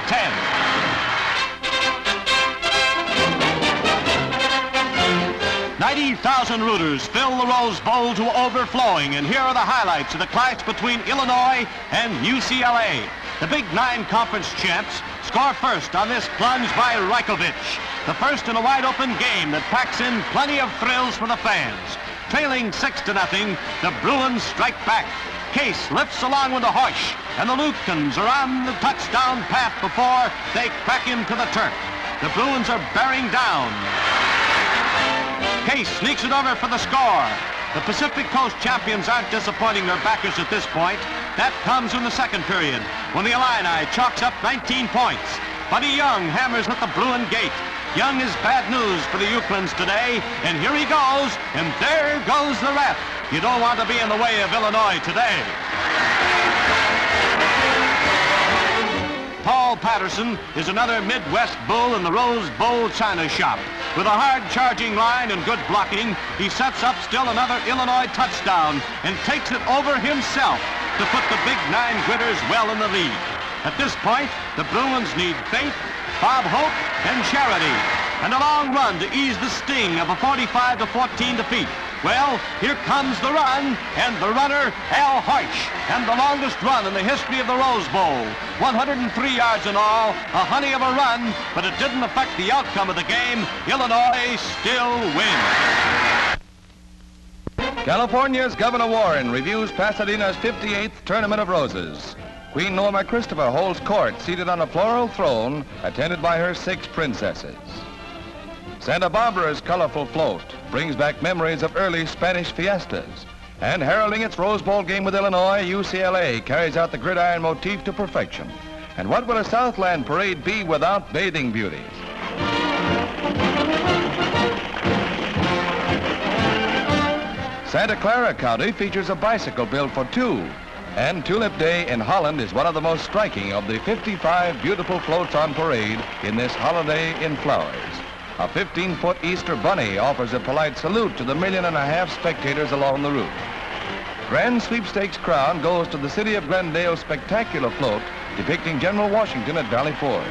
90,000 rooters fill the Rose Bowl to overflowing, and here are the highlights of the clash between Illinois and UCLA. The Big Nine Conference champs score first on this plunge by Reikovich. The first in a wide-open game that packs in plenty of thrills for the fans. Trailing 6-0, the Bruins strike back. Case lifts along with the Hosh, and the Lukens are on the touchdown path before they crack into the turf. The Bruins are bearing down. Case sneaks it over for the score. The Pacific Coast champions aren't disappointing their backers at this point. That comes in the second period, when the Illini chalks up 19 points. Buddy Young hammers at the Bruin gate. Young is bad news for the Euclids today, and here he goes, and there goes the ref. You don't want to be in the way of Illinois today. Paul Patterson is another Midwest bull in the Rose Bowl china shop. With a hard charging line and good blocking, he sets up still another Illinois touchdown and takes it over himself to put the Big Nine Gritters well in the lead. At this point, the Bruins need faith, Bob Hope, and charity, and a long run to ease the sting of a 45-14 defeat. Well, here comes the run, and the runner, Al Harsh, and the longest run in the history of the Rose Bowl. 103 yards in all, a honey of a run, but it didn't affect the outcome of the game. Illinois still wins. California's Governor Warren reviews Pasadena's 58th Tournament of Roses. Queen Norma Christopher holds court seated on a floral throne attended by her 6 princesses. Santa Barbara's colorful float brings back memories of early Spanish fiestas. And heralding its Rose Bowl game with Illinois, UCLA carries out the gridiron motif to perfection. And what would a Southland parade be without bathing beauties? Santa Clara County features a bicycle built for 2. And Tulip Day in Holland is one of the most striking of the 55 beautiful floats on parade in this holiday in flowers. A 15-foot Easter bunny offers a polite salute to the 1.5 million spectators along the route. Grand Sweepstakes crown goes to the City of Glendale's spectacular float depicting General Washington at Valley Forge.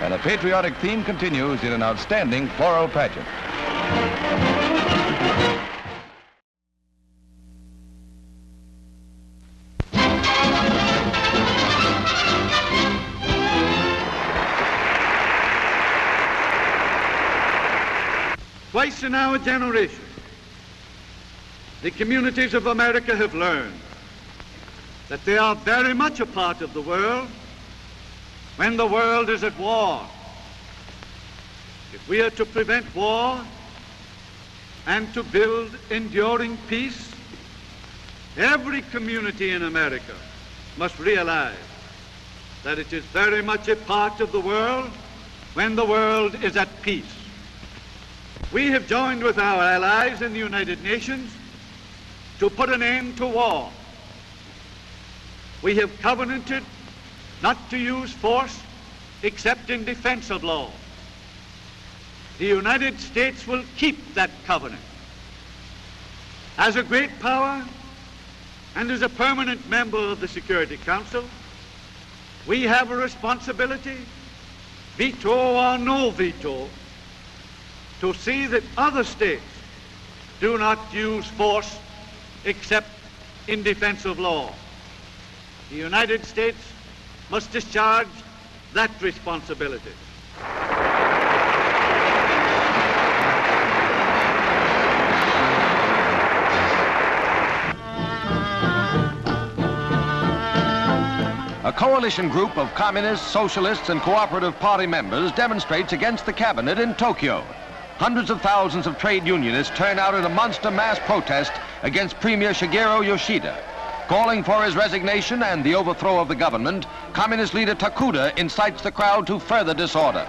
And the patriotic theme continues in an outstanding floral pageant. Twice in our generation, the communities of America have learned that they are very much a part of the world when the world is at war. If we are to prevent war and to build enduring peace, every community in America must realize that it is very much a part of the world when the world is at peace. We have joined with our allies in the United Nations to put an end to war. We have covenanted not to use force except in defense of law. The United States will keep that covenant. As a great power and as a permanent member of the Security Council, we have a responsibility, veto or no veto, to see that other states do not use force except in defense of law. The United States must discharge that responsibility. A coalition group of communists, socialists, and cooperative party members demonstrates against the cabinet in Tokyo. Hundreds of thousands of trade unionists turn out in a monster mass protest against Premier Shigeru Yoshida. Calling for his resignation and the overthrow of the government, Communist leader Takuda incites the crowd to further disorder.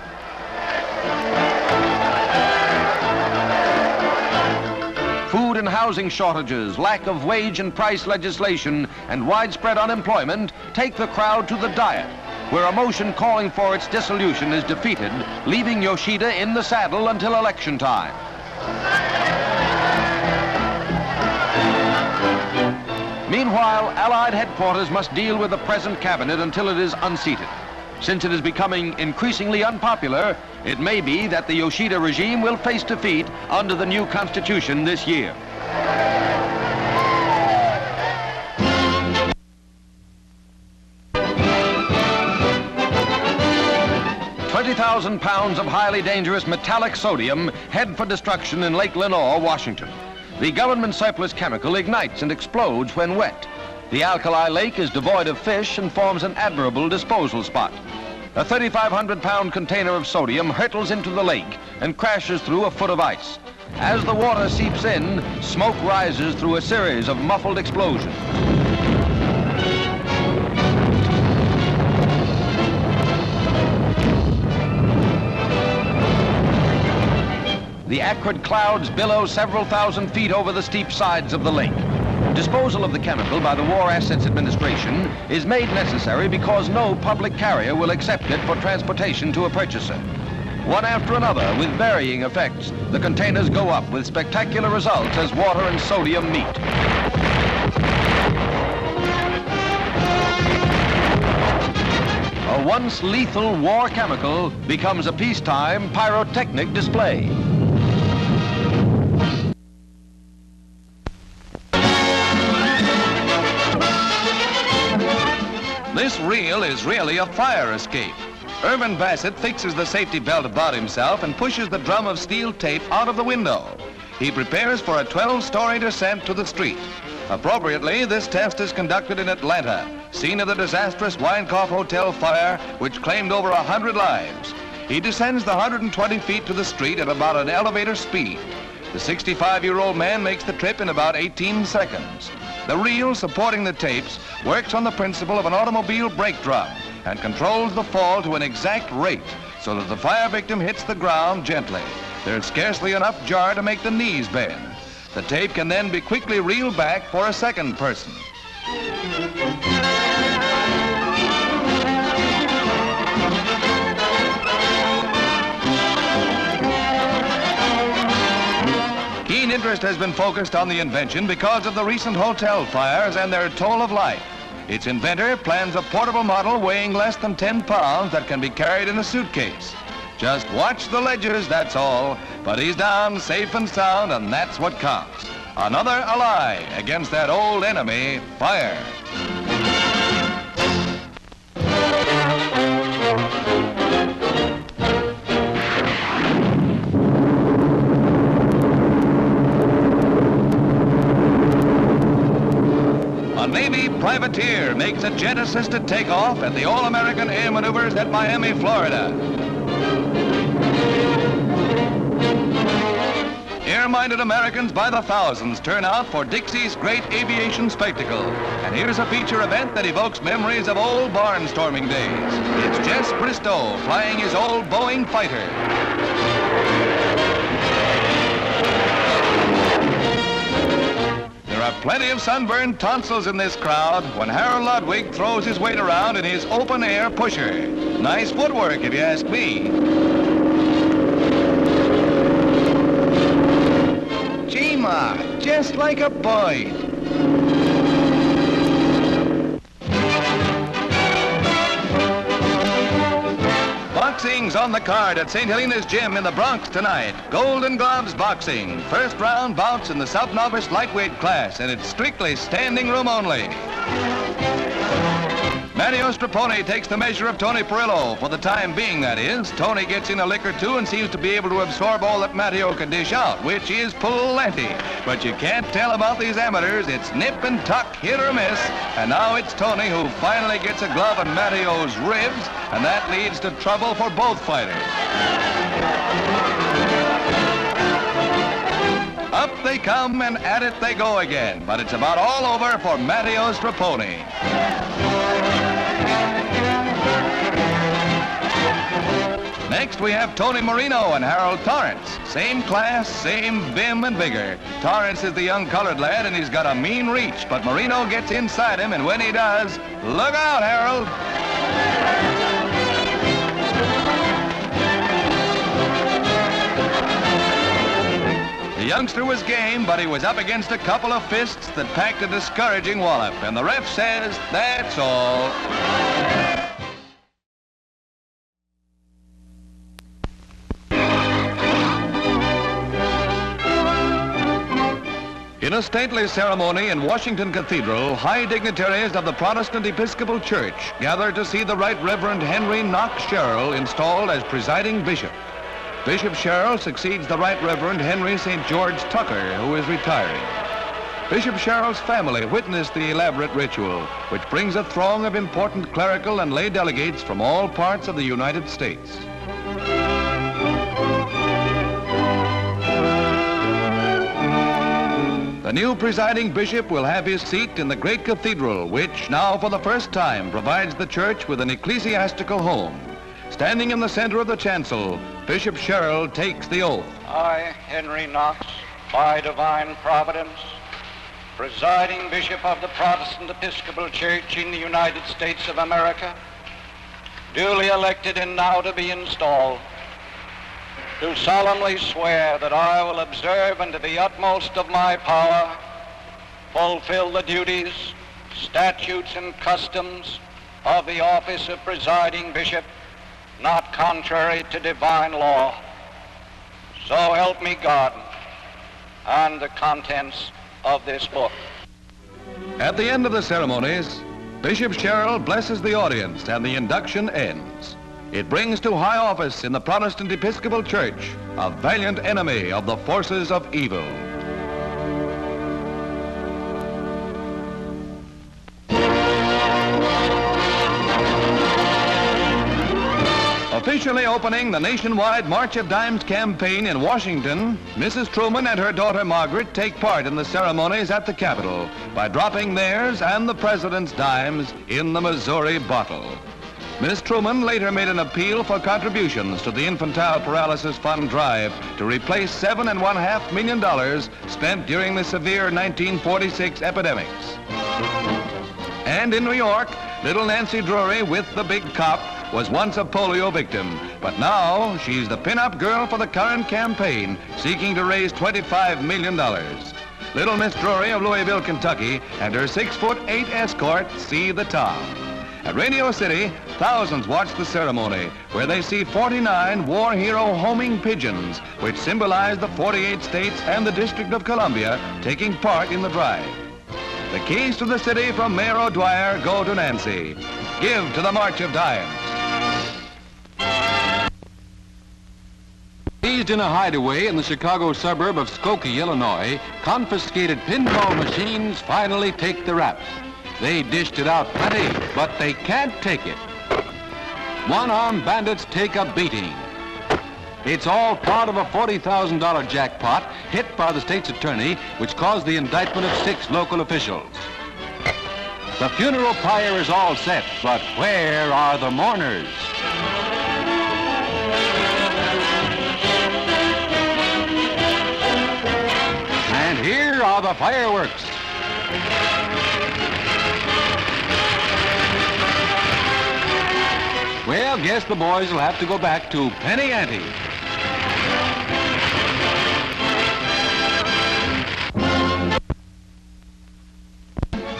Food and housing shortages, lack of wage and price legislation, and widespread unemployment take the crowd to the Diet, where a motion calling for its dissolution is defeated, leaving Yoshida in the saddle until election time. Meanwhile, Allied headquarters must deal with the present cabinet until it is unseated. Since it is becoming increasingly unpopular, it may be that the Yoshida regime will face defeat under the new constitution this year. £20,000 of highly dangerous metallic sodium head for destruction in Lake Lenoir, Washington. The government surplus chemical ignites and explodes when wet. The alkali lake is devoid of fish and forms an admirable disposal spot. A 3,500-pound container of sodium hurtles into the lake and crashes through a foot of ice. As the water seeps in, smoke rises through a series of muffled explosions. The acrid clouds billow several thousand feet over the steep sides of the lake. Disposal of the chemical by the War Assets Administration is made necessary because no public carrier will accept it for transportation to a purchaser. One after another, with varying effects, the containers go up with spectacular results as water and sodium meet. A once lethal war chemical becomes a peacetime pyrotechnic display. This reel is really a fire escape. Irvin Bassett fixes the safety belt about himself and pushes the drum of steel tape out of the window. He prepares for a 12-story descent to the street. Appropriately, this test is conducted in Atlanta, scene of the disastrous Winecoff Hotel fire, which claimed over 100 lives. He descends the 120 feet to the street at about an elevator speed. The 65-year-old man makes the trip in about 18 seconds. The reel supporting the tapes works on the principle of an automobile brake drum and controls the fall to an exact rate so that the fire victim hits the ground gently. There's scarcely enough jar to make the knees bend. The tape can then be quickly reeled back for a second person. Keen interest has been focused on the invention because of the recent hotel fires and their toll of life. Its inventor plans a portable model weighing less than 10 pounds that can be carried in a suitcase. Just watch the ledgers, that's all. But he's down safe and sound, and that's what counts. Another ally against that old enemy, fire. A Navy privateer makes a jet-assisted takeoff at the All-American Air Maneuvers at Miami, Florida. Air-minded Americans by the thousands turn out for Dixie's great aviation spectacle. And here's a feature event that evokes memories of old barnstorming days. It's Jess Bristow flying his old Boeing fighter. There are plenty of sunburned tonsils in this crowd when Harold Ludwig throws his weight around in his open-air pusher. Nice footwork, if you ask me. Gee, Ma, just like a boy. Boxing's on the card at St. Helena's Gym in the Bronx tonight. Golden Gloves Boxing. First round bouts in the sub-novice lightweight class, and it's strictly standing room only. Matteo Straponi takes the measure of Tony Perillo, for the time being, that is. Tony gets in a lick or two and seems to be able to absorb all that Matteo can dish out, which is plenty. But you can't tell about these amateurs. It's nip and tuck, hit or miss. And now it's Tony who finally gets a glove on Matteo's ribs, and that leads to trouble for both fighters. Up they come and at it they go again, but it's about all over for Matteo Straponi. Next we have Tony Marino and Harold Torrance. Same class, same vim and vigor. Torrance is the young colored lad and he's got a mean reach, but Marino gets inside him, and when he does, look out, Harold. The youngster was game, but he was up against a couple of fists that packed a discouraging wallop, and the ref says, that's all. In a stately ceremony in Washington Cathedral, high dignitaries of the Protestant Episcopal Church gathered to see the Right Reverend Henry Knox Sherrill installed as presiding bishop. Bishop Sherrill succeeds the Right Reverend Henry St. George Tucker, who is retiring. Bishop Sherrill's family witnessed the elaborate ritual, which brings a throng of important clerical and lay delegates from all parts of the United States. The new presiding bishop will have his seat in the great cathedral, which now for the first time provides the church with an ecclesiastical home. Standing in the center of the chancel, Bishop Sherrill takes the oath. I, Henry Knox, by divine providence, presiding bishop of the Protestant Episcopal Church in the United States of America, duly elected and now to be installed, do solemnly swear that I will observe and to the utmost of my power fulfill the duties, statutes, and customs of the office of presiding bishop, not contrary to divine law. So help me God, and the contents of this book. At the end of the ceremonies, Bishop Sherrill blesses the audience and the induction ends. It brings to high office in the Protestant Episcopal Church a valiant enemy of the forces of evil. Officially opening the nationwide March of Dimes campaign in Washington, Mrs. Truman and her daughter Margaret take part in the ceremonies at the Capitol by dropping theirs and the President's dimes in the Missouri bottle. Ms. Truman later made an appeal for contributions to the Infantile Paralysis Fund drive to replace $7.5 million spent during the severe 1946 epidemics. And in New York, little Nancy Drury with the big cop was once a polio victim, but now she's the pin-up girl for the current campaign, seeking to raise $25 million. Little Miss Drury of Louisville, Kentucky, and her 6'8" escort see the town. At Radio City, thousands watch the ceremony, where they see 49 war hero homing pigeons, which symbolize the 48 states and the District of Columbia taking part in the drive. The keys to the city from Mayor O'Dwyer go to Nancy. Give to the March of Dimes. Seized in a hideaway in the Chicago suburb of Skokie, Illinois, confiscated pinball machines finally take the rap. They dished it out plenty, but they can't take it. One-armed bandits take a beating. It's all part of a $40,000 jackpot hit by the state's attorney, which caused the indictment of 6 local officials. The funeral pyre is all set, but where are the mourners? And here are the fireworks. Well, guess the boys will have to go back to Penny Ante.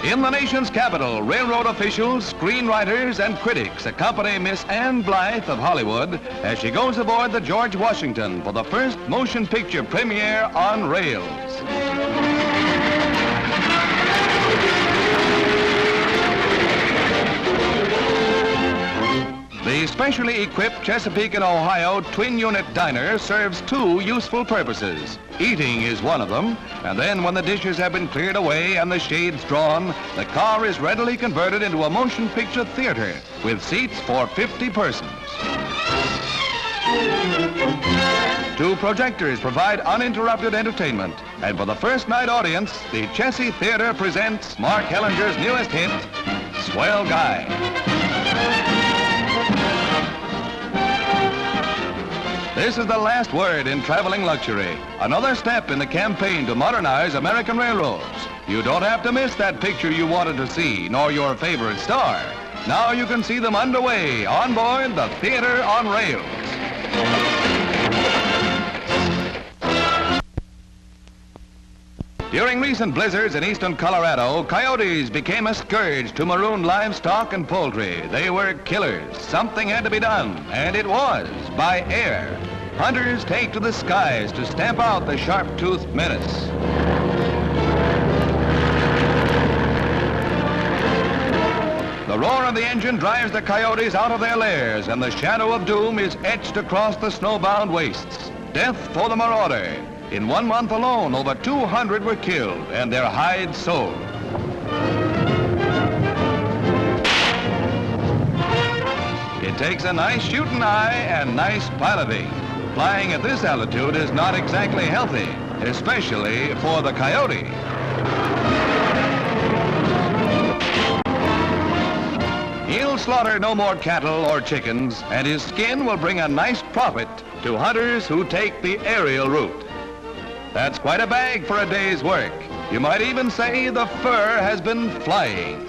In the nation's capital, railroad officials, screenwriters, and critics accompany Miss Ann Blythe of Hollywood as she goes aboard the George Washington for the first motion picture premiere on rails. The specially equipped Chesapeake and Ohio twin-unit diner serves 2 useful purposes. Eating is one of them, and then when the dishes have been cleared away and the shades drawn, the car is readily converted into a motion picture theater with seats for 50 persons. 2 projectors provide uninterrupted entertainment, and for the first night audience, the Chessie Theater presents Mark Hellinger's newest hit, Swell Guy. This is the last word in traveling luxury. Another step in the campaign to modernize American railroads. You don't have to miss that picture you wanted to see, nor your favorite star. Now you can see them underway on board the Theater on Rails. During recent blizzards in eastern Colorado, coyotes became a scourge to maroon livestock and poultry. They were killers. Something had to be done, and it was, by air. Hunters take to the skies to stamp out the sharp-toothed menace. The roar of the engine drives the coyotes out of their lairs, and the shadow of doom is etched across the snowbound wastes. Death for the marauder. In 1 month alone, over 200 were killed and their hides sold. It takes a nice shooting eye and nice piloting. Flying at this altitude is not exactly healthy, especially for the coyote. He'll slaughter no more cattle or chickens, and his skin will bring a nice profit to hunters who take the aerial route. That's quite a bag for a day's work. You might even say the fur has been flying.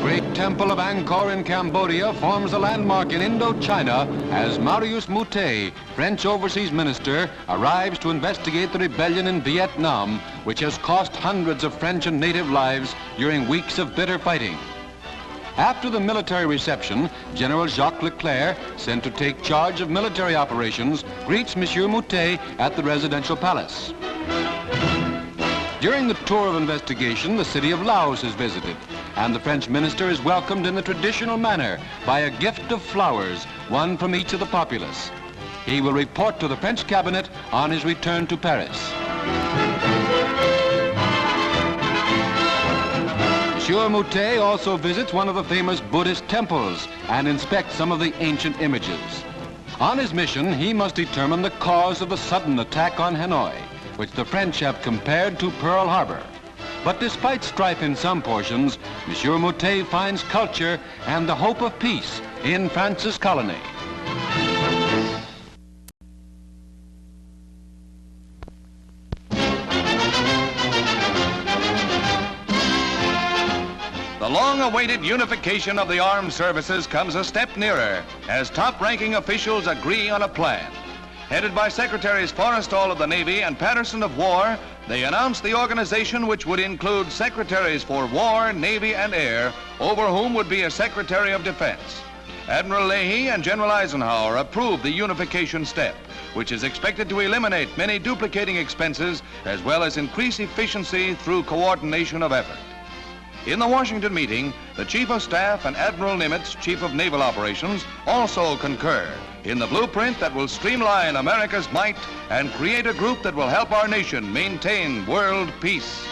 Great Temple of Angkor in Cambodia forms a landmark in Indochina as Marius Moutet, French overseas minister, arrives to investigate the rebellion in Vietnam, which has cost hundreds of French and native lives during weeks of bitter fighting. After the military reception, General Jacques Leclerc, sent to take charge of military operations, greets Monsieur Moutet at the residential palace. During the tour of investigation, the city of Laos is visited, and the French minister is welcomed in the traditional manner by a gift of flowers, one from each of the populace. He will report to the French cabinet on his return to Paris. Monsieur Moutet also visits one of the famous Buddhist temples and inspects some of the ancient images. On his mission, he must determine the cause of the sudden attack on Hanoi, which the French have compared to Pearl Harbor. But despite strife in some portions, Monsieur Moutet finds culture and the hope of peace in France's colony. The long-awaited unification of the armed services comes a step nearer as top-ranking officials agree on a plan. Headed by Secretaries Forrestal of the Navy and Patterson of War, they announced the organization which would include Secretaries for War, Navy, and Air, over whom would be a Secretary of Defense. Admiral Leahy and General Eisenhower approved the unification step, which is expected to eliminate many duplicating expenses as well as increase efficiency through coordination of effort. In the Washington meeting, the Chief of Staff and Admiral Nimitz, Chief of Naval Operations, also concur in the blueprint that will streamline America's might and create a group that will help our nation maintain world peace.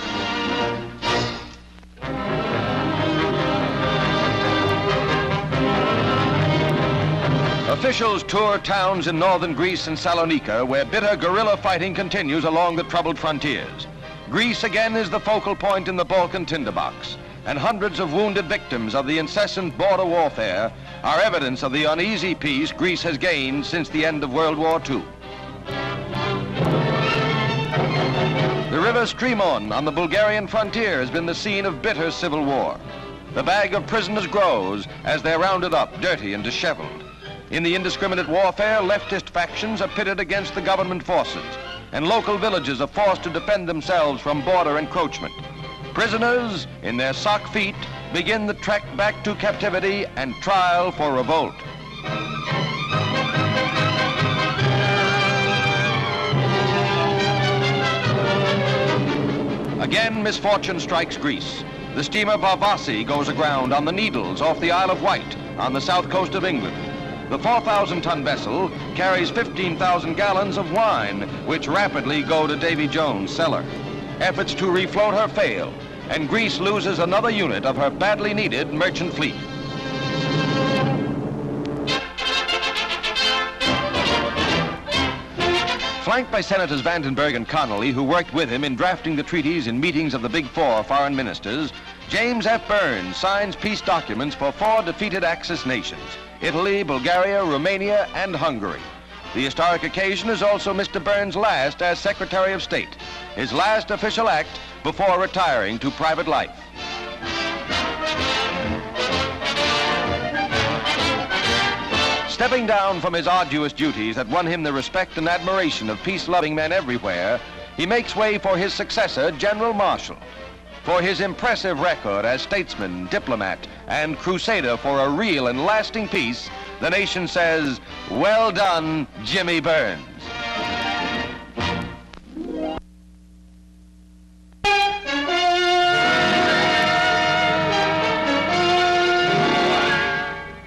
Officials tour towns in northern Greece and Salonika, where bitter guerrilla fighting continues along the troubled frontiers. Greece again is the focal point in the Balkan tinderbox, and hundreds of wounded victims of the incessant border warfare are evidence of the uneasy peace Greece has gained since the end of World War II. The river Strymon on the Bulgarian frontier has been the scene of bitter civil war. The bag of prisoners grows as they're rounded up, dirty and disheveled. In the indiscriminate warfare, leftist factions are pitted against the government forces, and local villages are forced to defend themselves from border encroachment. Prisoners, in their sock feet, begin the trek back to captivity and trial for revolt. Again, misfortune strikes Greece. The steamer Bavasi goes aground on the Needles off the Isle of Wight on the south coast of England. The 4,000-ton vessel carries 15,000 gallons of wine, which rapidly go to Davy Jones' cellar. Efforts to refloat her fail, and Greece loses another unit of her badly needed merchant fleet. Flanked by Senators Vandenberg and Connolly, who worked with him in drafting the treaties in meetings of the Big Four foreign ministers, James F. Burns signs peace documents for 4 defeated Axis nations: Italy, Bulgaria, Romania, and Hungary. The historic occasion is also Mr. Burns' last as Secretary of State, his last official act before retiring to private life. stepping down from his arduous duties that won him the respect and admiration of peace-loving men everywhere, he makes way for his successor, General Marshall. For his impressive record as statesman, diplomat, and crusader for a real and lasting peace, the nation says, well done, Jimmy Burns.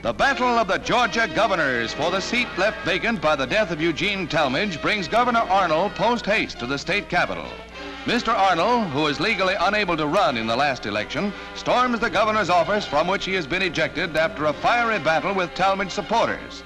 The Battle of the Georgia Governors for the seat left vacant by the death of Eugene Talmadge brings Governor Arnold post-haste to the state capitol. Mr. Arnold, who is legally unable to run in the last election, storms the governor's office from which he has been ejected after a fiery battle with Talmadge supporters.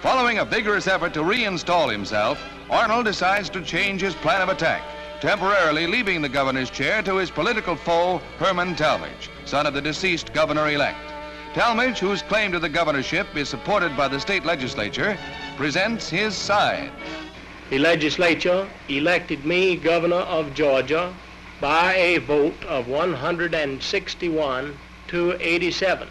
Following a vigorous effort to reinstall himself, Arnold decides to change his plan of attack, temporarily leaving the governor's chair to his political foe, Herman Talmadge, son of the deceased governor-elect. Talmadge, whose claim to the governorship is supported by the state legislature, presents his side. The legislature elected me governor of Georgia by a vote of 161 to 87.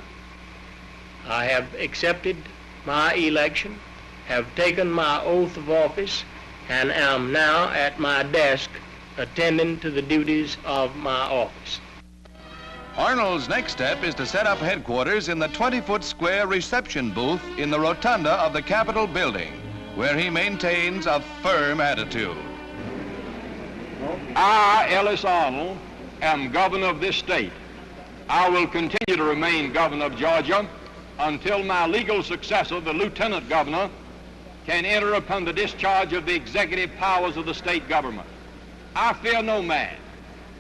I have accepted my election, have taken my oath of office, and am now at my desk attending to the duties of my office. Arnold's next step is to set up headquarters in the 20-foot square reception booth in the rotunda of the Capitol building, where he maintains a firm attitude. I, Ellis Arnold, am governor of this state. I will continue to remain governor of Georgia until my legal successor, the lieutenant governor, can enter upon the discharge of the executive powers of the state government. I fear no man.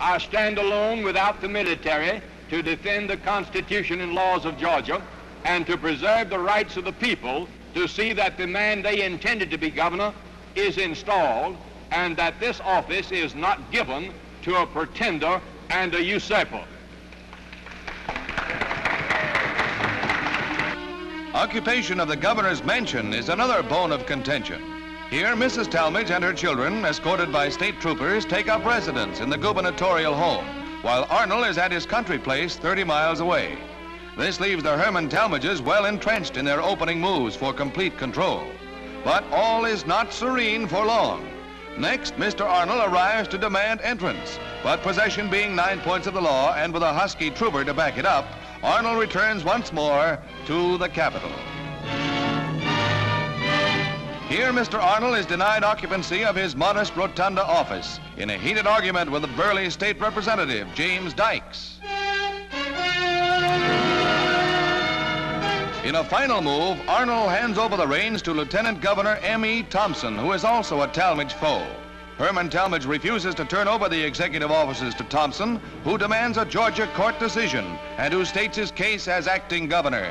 I stand alone without the military to defend the Constitution and laws of Georgia and to preserve the rights of the people to see that the man they intended to be governor is installed and that this office is not given to a pretender and a usurper. Occupation of the governor's mansion is another bone of contention. Here, Mrs. Talmadge and her children, escorted by state troopers, take up residence in the gubernatorial home, while Arnold is at his country place 30 miles away. This leaves the Herman Talmadges well entrenched in their opening moves for complete control. But all is not serene for long. Next, Mr. Arnold arrives to demand entrance, but possession being 9 points of the law and with a husky trooper to back it up, Arnold returns once more to the Capitol. Here, Mr. Arnold is denied occupancy of his modest rotunda office in a heated argument with the burly state representative, James Dykes. In a final move, Arnold hands over the reins to Lieutenant Governor M.E. Thompson, who is also a Talmadge foe. Herman Talmadge refuses to turn over the executive offices to Thompson, who demands a Georgia court decision and who states his case as acting governor.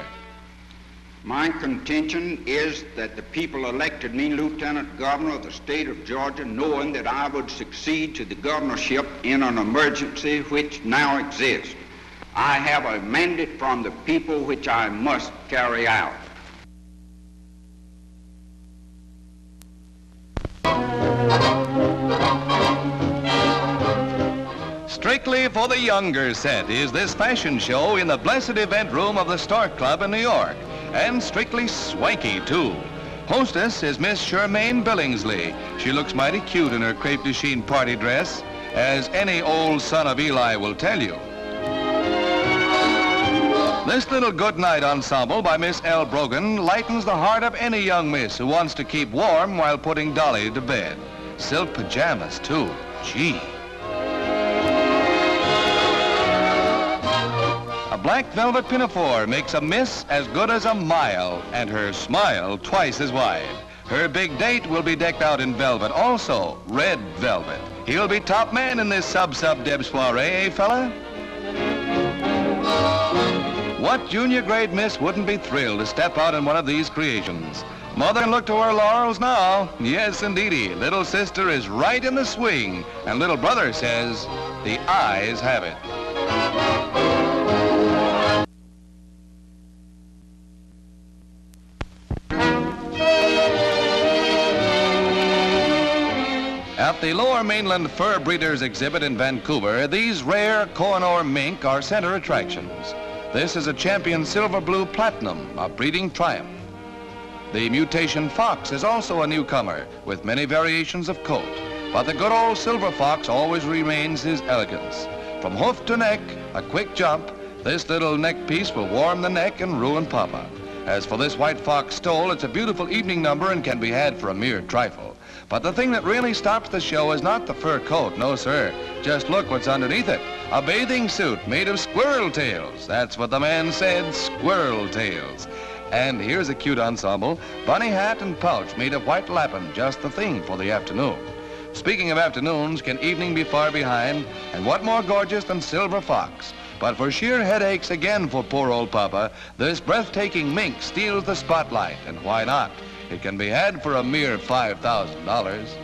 My contention is that the people elected me lieutenant governor of the state of Georgia knowing that I would succeed to the governorship in an emergency which now exists. I have a mandate from the people which I must carry out. Strictly for the younger set is this fashion show in the blessed event room of the Stork Club in New York, and strictly swanky too. Hostess is Miss Charmaine Billingsley. She looks mighty cute in her crepe de chine party dress, as any old son of Eli will tell you. This little goodnight ensemble by Miss L. Brogan lightens the heart of any young miss who wants to keep warm while putting Dolly to bed. Silk pajamas, too. Gee. A black velvet pinafore makes a miss as good as a mile, and her smile twice as wide. Her big date will be decked out in velvet, also red velvet. He'll be top man in this sub-deb soiree, eh, fella? What junior grade miss wouldn't be thrilled to step out in one of these creations? Mother can look to her laurels now. Yes, indeedy. Little sister is right in the swing, and little brother says the eyes have it. At the Lower Mainland Fur Breeders exhibit in Vancouver, these rare Kohinoor mink are center attractions. This is a champion silver blue platinum, a breeding triumph. The mutation fox is also a newcomer with many variations of coat, but the good old silver fox always remains his elegance. From hoof to neck, a quick jump, this little neck piece will warm the neck and ruin Papa. As for this white fox stole, it's a beautiful evening number and can be had for a mere trifle. But the thing that really stops the show is not the fur coat, no sir. Just look what's underneath it. A bathing suit made of squirrel tails. That's what the man said, squirrel tails. And here's a cute ensemble, bunny hat and pouch made of white lappin, just the thing for the afternoon. Speaking of afternoons, can evening be far behind? And what more gorgeous than silver fox? But for sheer headaches again for poor old Papa, this breathtaking mink steals the spotlight, and why not? It can be had for a mere $5,000.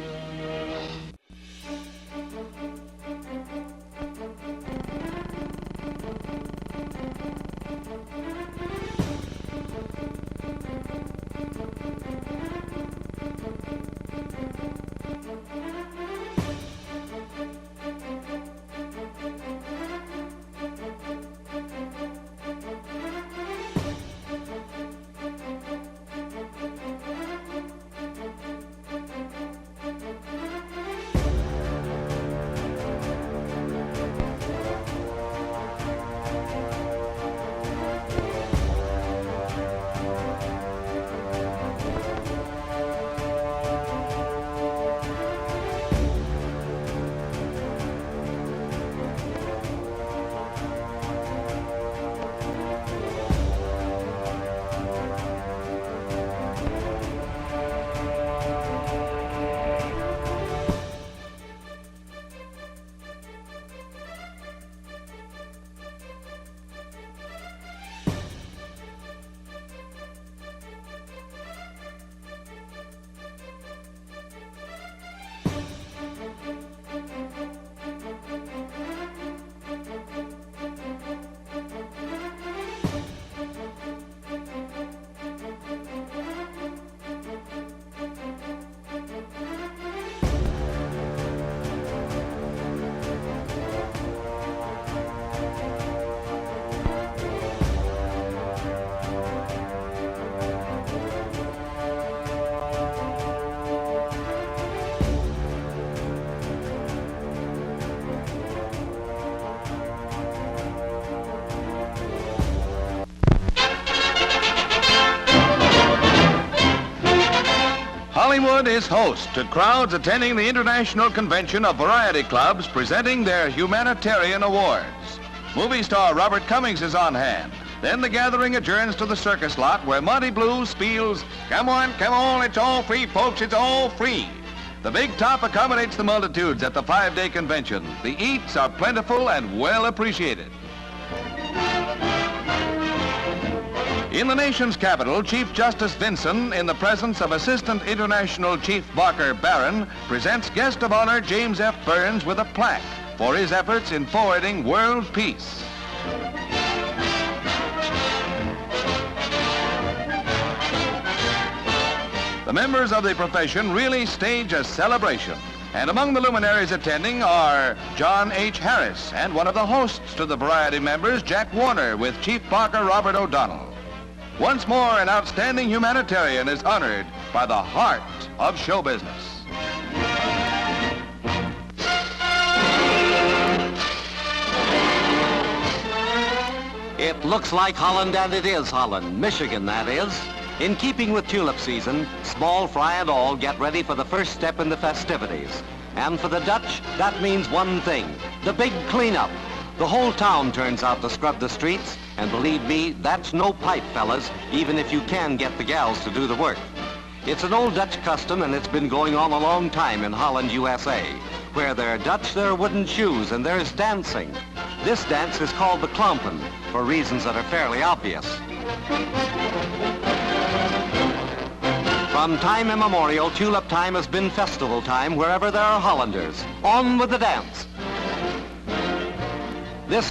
Hollywood is host to crowds attending the International Convention of Variety Clubs presenting their humanitarian awards. Movie star Robert Cummings is on hand. Then the gathering adjourns to the circus lot where Monty Blue spiels, "Come on, it's all free, folks, it's all free." The big top accommodates the multitudes at the 5-day convention. The eats are plentiful and well appreciated. In the nation's capital, Chief Justice Vinson, in the presence of Assistant International Chief Barker Barron, presents guest of honor James F. Burns with a plaque for his efforts in forwarding world peace. The members of the profession really stage a celebration. And among the luminaries attending are John H. Harris and one of the hosts to the Variety members, Jack Warner, with Chief Barker Robert O'Donnell. Once more, an outstanding humanitarian is honored by the heart of show business. It looks like Holland, and it is Holland, Michigan, that is. In keeping with tulip season, small fry and all get ready for the first step in the festivities. And for the Dutch, that means one thing, the big cleanup. The whole town turns out to scrub the streets, and believe me, that's no pipe, fellas, even if you can get the gals to do the work. It's an old Dutch custom, and it's been going on a long time in Holland, USA. Where they're Dutch, there are wooden shoes, and there's dancing. This dance is called the klompen, for reasons that are fairly obvious. From time immemorial, tulip time has been festival time wherever there are Hollanders. On with the dance. This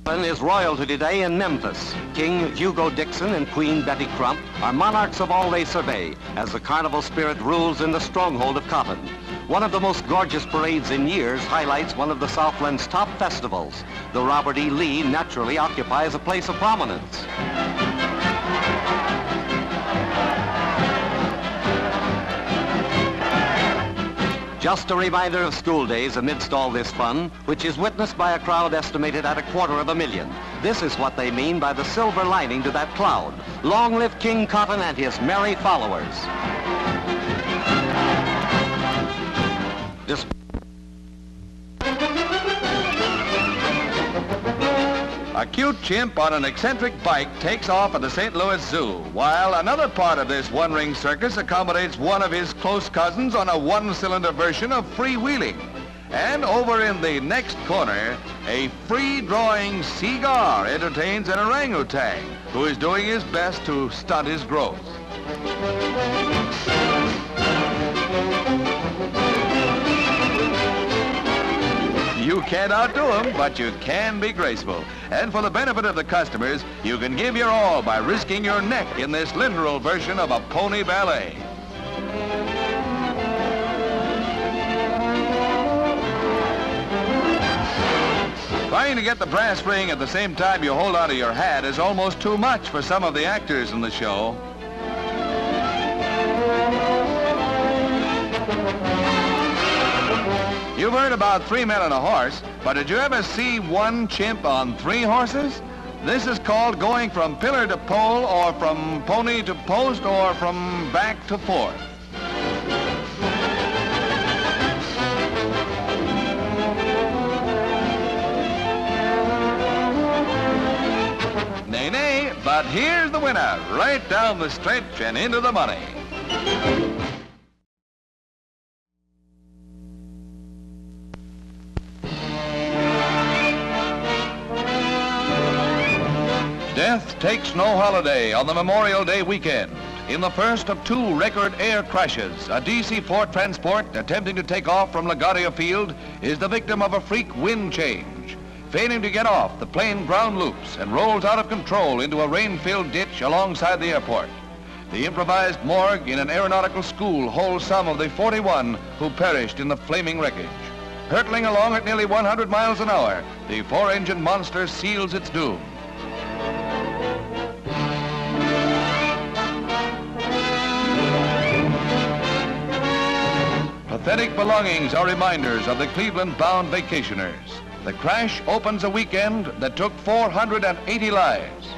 is royalty today in Memphis. King Hugo Dixon and Queen Betty Crump are monarchs of all they survey as the carnival spirit rules in the stronghold of cotton. One of the most gorgeous parades in years highlights one of the Southland's top festivals. The Robert E. Lee naturally occupies a place of prominence. Just a reminder of school days amidst all this fun, which is witnessed by a crowd estimated at 250,000. This is what they mean by the silver lining to that cloud. Long live King Cotton and his merry followers. A cute chimp on an eccentric bike takes off at the St. Louis Zoo, while another part of this one-ring circus accommodates one of his close cousins on a one-cylinder version of freewheeling. And over in the next corner, a free-drawing cigar entertains an orangutan who is doing his best to stunt his growth. You can't outdo them, but you can be graceful. And for the benefit of the customers, you can give your all by risking your neck in this literal version of a pony ballet. Trying to get the brass ring at the same time you hold onto your hat is almost too much for some of the actors in the show. You've heard about 3 men on a horse, but did you ever see one chimp on 3 horses? This is called going from pillar to pole, or from pony to post, or from back to forth. Nay, nay, but here's the winner, right down the stretch and into the money. Death takes no holiday on the Memorial Day weekend. In the first of 2 record air crashes, a DC-4 transport attempting to take off from LaGuardia Field is the victim of a freak wind change. Failing to get off, the plane ground loops and rolls out of control into a rain-filled ditch alongside the airport. The improvised morgue in an aeronautical school holds some of the 41 who perished in the flaming wreckage. Hurtling along at nearly 100 miles an hour, the 4-engine monster seals its doom. Pathetic belongings are reminders of the Cleveland-bound vacationers. The crash opens a weekend that took 480 lives.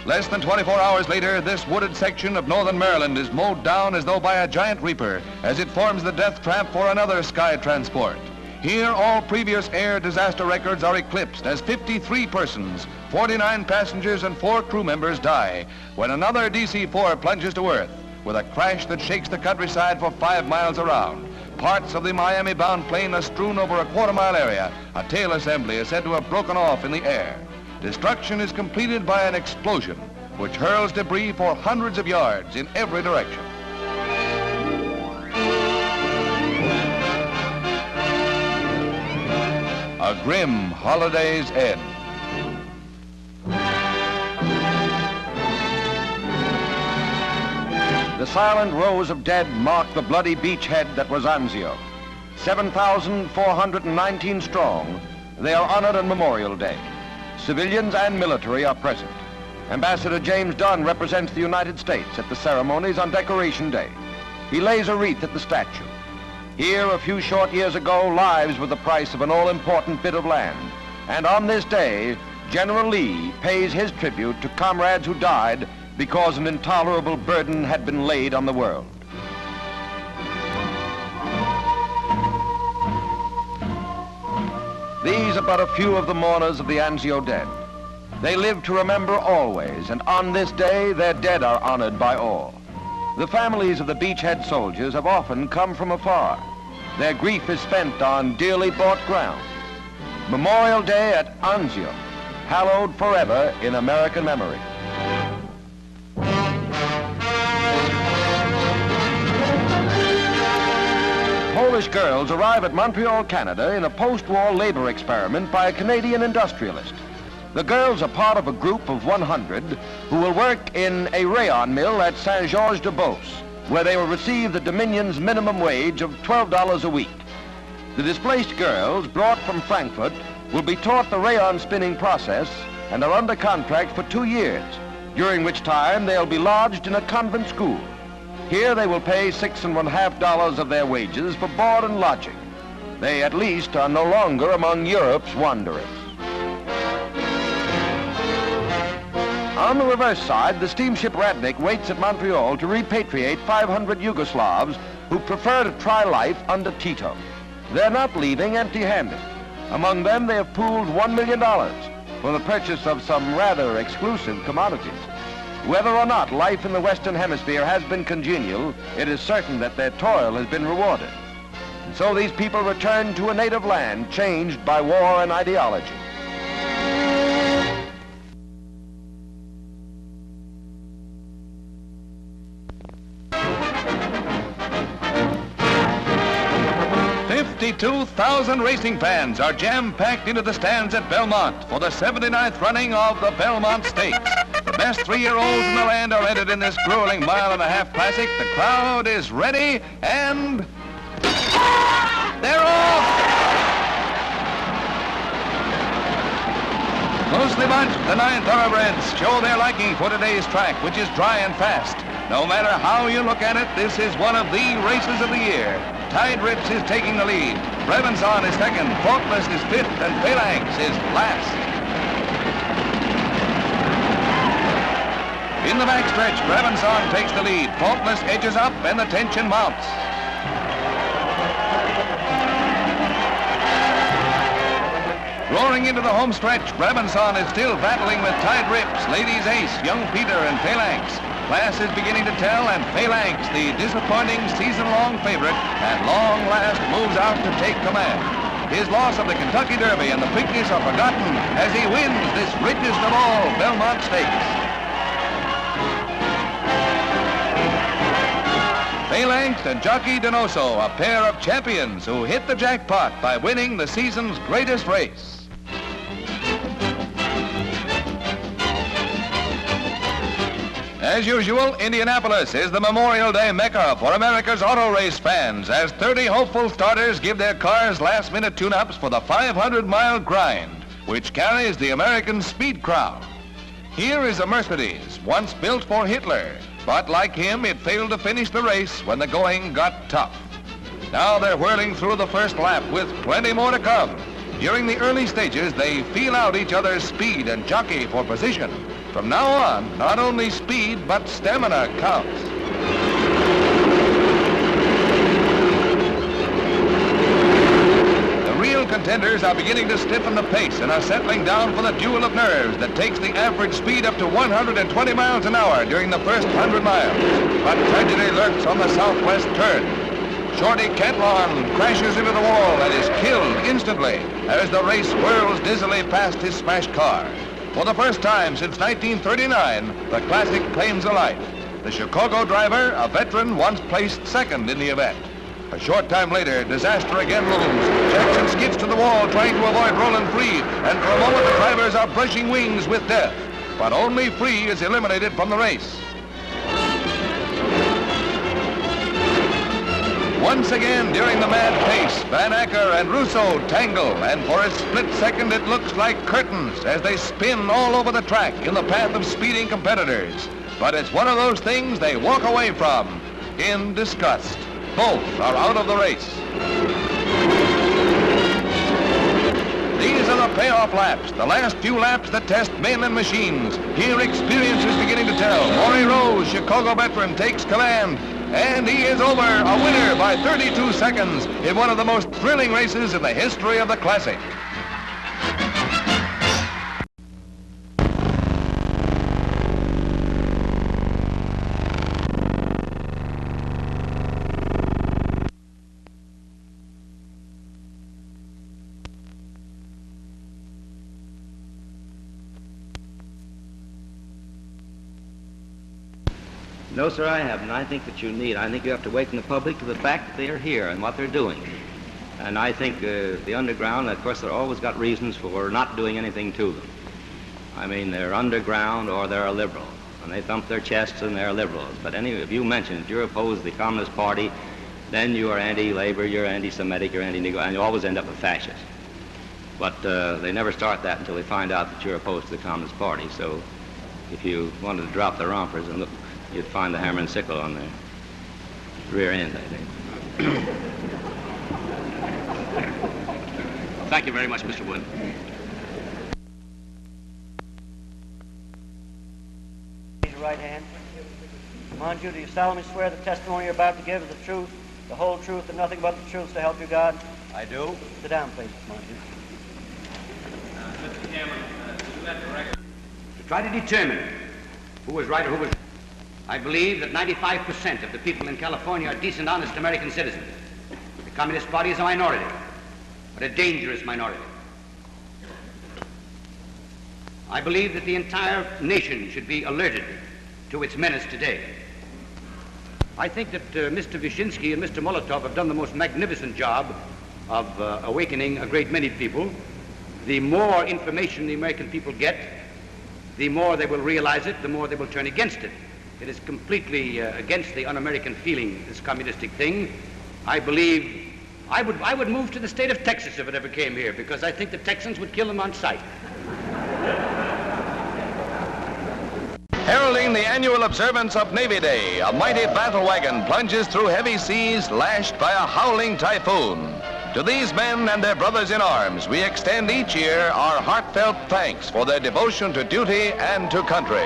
Less than 24 hours later, this wooded section of northern Maryland is mowed down as though by a giant reaper as it forms the death trap for another sky transport. Here, all previous air disaster records are eclipsed as 53 persons, 49 passengers, and 4 crew members die when another DC-4 plunges to earth with a crash that shakes the countryside for 5 miles around. Parts of the Miami-bound plane are strewn over a quarter-mile area. A tail assembly is said to have broken off in the air. Destruction is completed by an explosion, which hurls debris for hundreds of yards in every direction. A grim holiday's end. The silent rows of dead mark the bloody beachhead that was Anzio. 7,419 strong, they are honored on Memorial Day. Civilians and military are present. Ambassador James Dunn represents the United States at the ceremonies on Decoration Day. He lays a wreath at the statue. Here, a few short years ago, lives were the price of an all-important bit of land. And on this day, General Lee pays his tribute to comrades who died because an intolerable burden had been laid on the world. These are but a few of the mourners of the Anzio dead. They live to remember always, and on this day, their dead are honored by all. The families of the beachhead soldiers have often come from afar. Their grief is spent on dearly bought ground. Memorial Day at Anzio, hallowed forever in American memory. Polish girls arrive at Montreal, Canada in a post-war labor experiment by a Canadian industrialist. The girls are part of a group of 100 who will work in a rayon mill at Saint-Georges-de-Beauce, where they will receive the Dominion's minimum wage of $12 a week. The displaced girls, brought from Frankfurt, will be taught the rayon spinning process and are under contract for 2 years, during which time they'll be lodged in a convent school. Here they will pay $6.50 of their wages for board and lodging. They at least are no longer among Europe's wanderers. On the reverse side, the steamship Radnik waits at Montreal to repatriate 500 Yugoslavs who prefer to try life under Tito. They're not leaving empty-handed. Among them, they have pooled $1 million for the purchase of some rather exclusive commodities. Whether or not life in the Western Hemisphere has been congenial, it is certain that their toil has been rewarded. And so these people return to a native land changed by war and ideology. $52,000 racing fans are jam-packed into the stands at Belmont for the 79th running of the Belmont Stakes. The best 3-year-olds in the land are entered in this grueling mile-and-a-half classic. The crowd is ready, and they're off! Closely bunched, the 9 thoroughbreds show their liking for today's track, which is dry and fast. No matter how you look at it, this is one of the races of the year. Tide Rips is taking the lead. Brevenson is second, Faultless is fifth, and Phalanx is last. In the backstretch, Brevenson takes the lead. Faultless edges up, and the tension mounts. Roaring into the home stretch, Brevenson is still battling with Tide Rips, Ladies Ace, Young Peter, and Phalanx. Class is beginning to tell, and Phalanx, the disappointing season-long favorite, at long last moves out to take command. His loss of the Kentucky Derby and the Preakness are forgotten as he wins this richest of all Belmont Stakes. Phalanx and Jockey Donoso, a pair of champions who hit the jackpot by winning the season's greatest race. As usual, Indianapolis is the Memorial Day Mecca for America's auto race fans as 30 hopeful starters give their cars last-minute tune-ups for the 500-mile grind, which carries the American speed crowd. Here is a Mercedes, once built for Hitler, but like him, it failed to finish the race when the going got tough. Now they're whirling through the first lap with plenty more to come. During the early stages, they feel out each other's speed and jockey for position. From now on, not only speed, but stamina counts. The real contenders are beginning to stiffen the pace and are settling down for the duel of nerves that takes the average speed up to 120 miles an hour during the first 100 miles. But tragedy lurks on the southwest turn. Shorty Catlon crashes into the wall and is killed instantly as the race whirls dizzily past his smashed car. For the first time since 1939, the classic claims a life. The Chicago driver, a veteran, once placed second in the event. A short time later, disaster again looms. Jackson skids to the wall, trying to avoid Roland Free, and for a moment the drivers are brushing wings with death. But only Free is eliminated from the race. Once again, during the mad pace, Van Acker and Rousseau tangle, and for a split second it looks like curtains as they spin all over the track in the path of speeding competitors. But it's one of those things they walk away from in disgust. Both are out of the race. These are the payoff laps, the last few laps that test men and machines. Here experience is beginning to tell. Maury Rose, Chicago veteran, takes command. And he is over, a winner by 32 seconds in one of the most thrilling races in the history of the Classic. No, sir, I haven't. I think that I think you have to awaken the public to the fact that they are here and what they're doing. And I think the underground, of course, they've always got reasons for not doing anything to them. I mean, they're underground or they're a liberal. And they thump their chests and they're liberals. But anyway, if you mention that you're opposed to the Communist Party, then you are anti-labor, you're anti-Semitic, you're anti-Negro, and you always end up a fascist. But they never start that until they find out that you're opposed to the Communist Party. So if you wanted to drop the rompers and look, you'd find the hammer and sickle on there. rear end, I think. Thank you very much, Mr. Wood. Raise your right hand. Mind you, do you solemnly swear the testimony you're about to give is the truth, the whole truth, and nothing but the truth, to help you God? I do. Sit down, please, mind you. Mr. Chairman, to try to determine who was right or who was wrong, I believe that 95% of the people in California are decent, honest American citizens. The Communist Party is a minority, but a dangerous minority. I believe that the entire nation should be alerted to its menace today. I think that Mr. Wyszynski and Mr. Molotov have done the most magnificent job of awakening a great many people. The more information the American people get, the more they will realize it, the more they will turn against it. It is completely against the un-American feeling, this communistic thing. I believe I would move to the state of Texas if it ever came here, because I think the Texans would kill them on sight. Heralding the annual observance of Navy Day, a mighty battle wagon plunges through heavy seas lashed by a howling typhoon. To these men and their brothers in arms, we extend each year our heartfelt thanks for their devotion to duty and to country.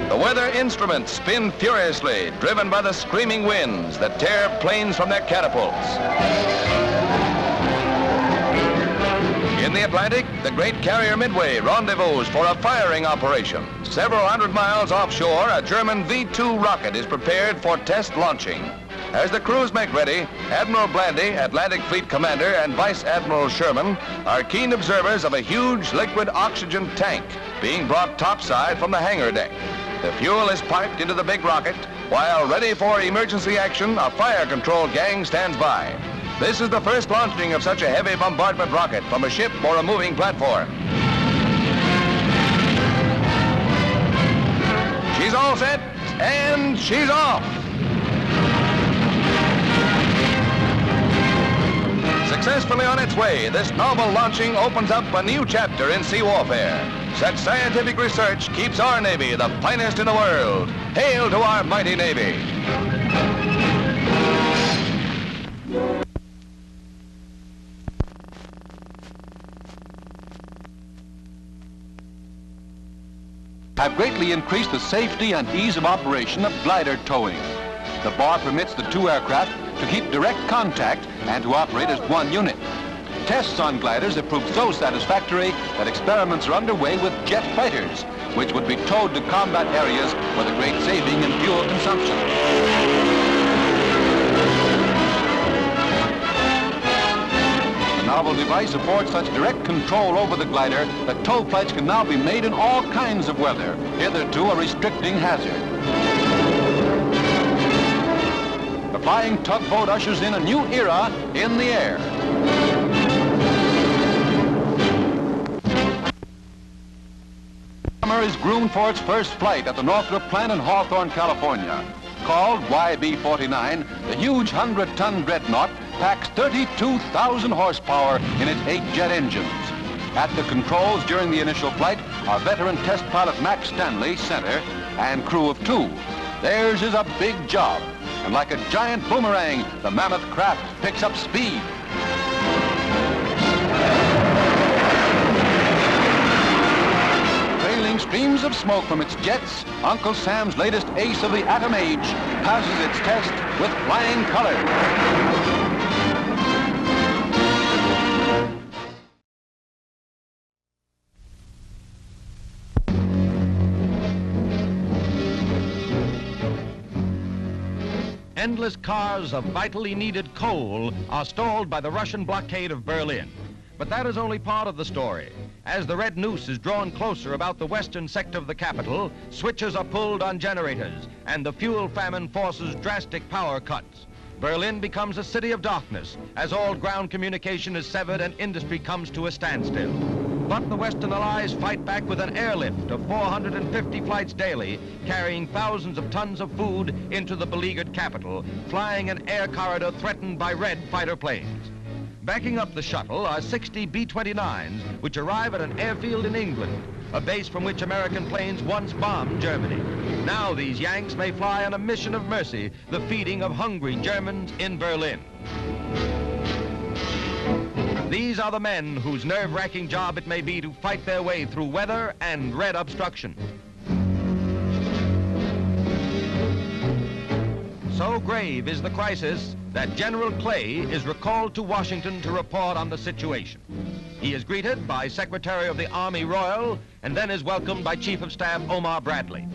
The weather instruments spin furiously, driven by the screaming winds that tear planes from their catapults. In the Atlantic, the great carrier Midway rendezvous for a firing operation. Several hundred miles offshore, a German V-2 rocket is prepared for test launching. As the crews make ready, Admiral Blandy, Atlantic Fleet Commander, and Vice Admiral Sherman are keen observers of a huge liquid oxygen tank being brought topside from the hangar deck. The fuel is piped into the big rocket, while ready for emergency action, a fire control gang stands by. This is the first launching of such a heavy bombardment rocket from a ship or a moving platform. She's all set, and she's off. Successfully on its way, this novel launching opens up a new chapter in sea warfare. Such scientific research keeps our Navy the finest in the world. Hail to our mighty Navy. Have greatly increased the safety and ease of operation of glider towing. The bar permits the two aircraft to keep direct contact and to operate as one unit. Tests on gliders have proved so satisfactory that experiments are underway with jet fighters, which would be towed to combat areas with a great saving in fuel consumption. The novel device affords such direct control over the glider that tow flights can now be made in all kinds of weather, hitherto a restricting hazard. The flying tugboat ushers in a new era in the air. Summer is groomed for its first flight at the Northrop plant in Hawthorne, California. Called YB-49, the huge 100-ton dreadnought packs 32,000 horsepower in its 8 jet engines. At the controls during the initial flight are veteran test pilot Max Stanley, center, and crew of 2. Theirs is a big job, and like a giant boomerang, the mammoth craft picks up speed. Trailing streams of smoke from its jets, Uncle Sam's latest ace of the atom age passes its test with flying colors. Endless cars of vitally needed coal are stalled by the Russian blockade of Berlin. But that is only part of the story. As the red noose is drawn closer about the western sector of the capital, switches are pulled on generators, and the fuel famine forces drastic power cuts. Berlin becomes a city of darkness as all ground communication is severed and industry comes to a standstill. But the Western Allies fight back with an airlift of 450 flights daily, carrying thousands of tons of food into the beleaguered capital, flying an air corridor threatened by red fighter planes. Backing up the shuttle are 60 B-29s, which arrive at an airfield in England. a base from which American planes once bombed Germany. Now these Yanks may fly on a mission of mercy, the feeding of hungry Germans in Berlin. These are the men whose nerve-wracking job it may be to fight their way through weather and red obstruction. So grave is the crisis that General Clay is recalled to Washington to report on the situation. He is greeted by Secretary of the Army Royal and then is welcomed by Chief of Staff Omar Bradley.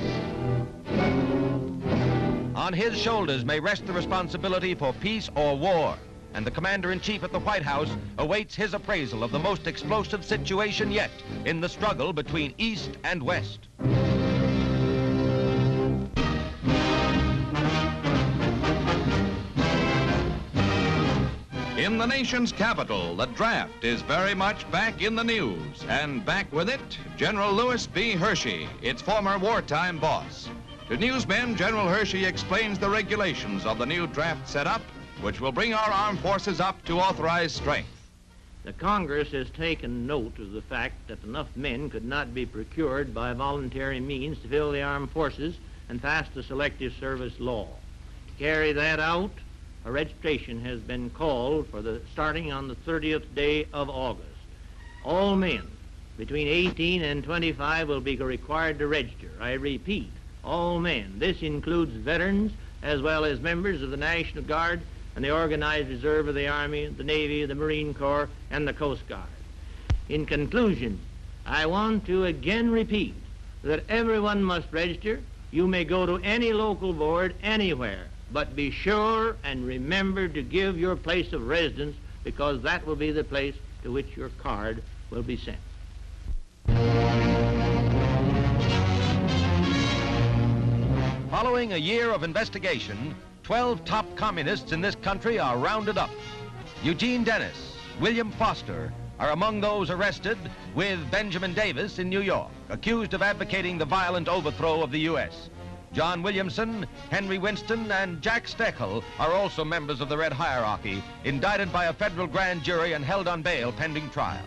On his shoulders may rest the responsibility for peace or war, and the Commander-in-Chief at the White House awaits his appraisal of the most explosive situation yet in the struggle between East and West. In the nation's capital, the draft is very much back in the news, and back with it, General Lewis B. Hershey, its former wartime boss. To newsmen, General Hershey explains the regulations of the new draft setup, which will bring our armed forces up to authorized strength. The Congress has taken note of the fact that enough men could not be procured by voluntary means to fill the armed forces and passed the Selective Service law. To carry that out, a registration has been called for starting on the 30th day of August. All men between 18 and 25 will be required to register. I repeat, all men. This includes veterans as well as members of the National Guard and the Organized Reserve of the Army, the Navy, the Marine Corps, and the Coast Guard. In conclusion, I want to again repeat that everyone must register. You may go to any local board anywhere, but be sure and remember to give your place of residence, because that will be the place to which your card will be sent. Following a year of investigation, 12 top communists in this country are rounded up. Eugene Dennis, William Foster are among those arrested, with Benjamin Davis in New York, accused of advocating the violent overthrow of the U.S. John Williamson, Henry Winston, and Jack Steckel are also members of the Red Hierarchy, indicted by a federal grand jury and held on bail pending trial.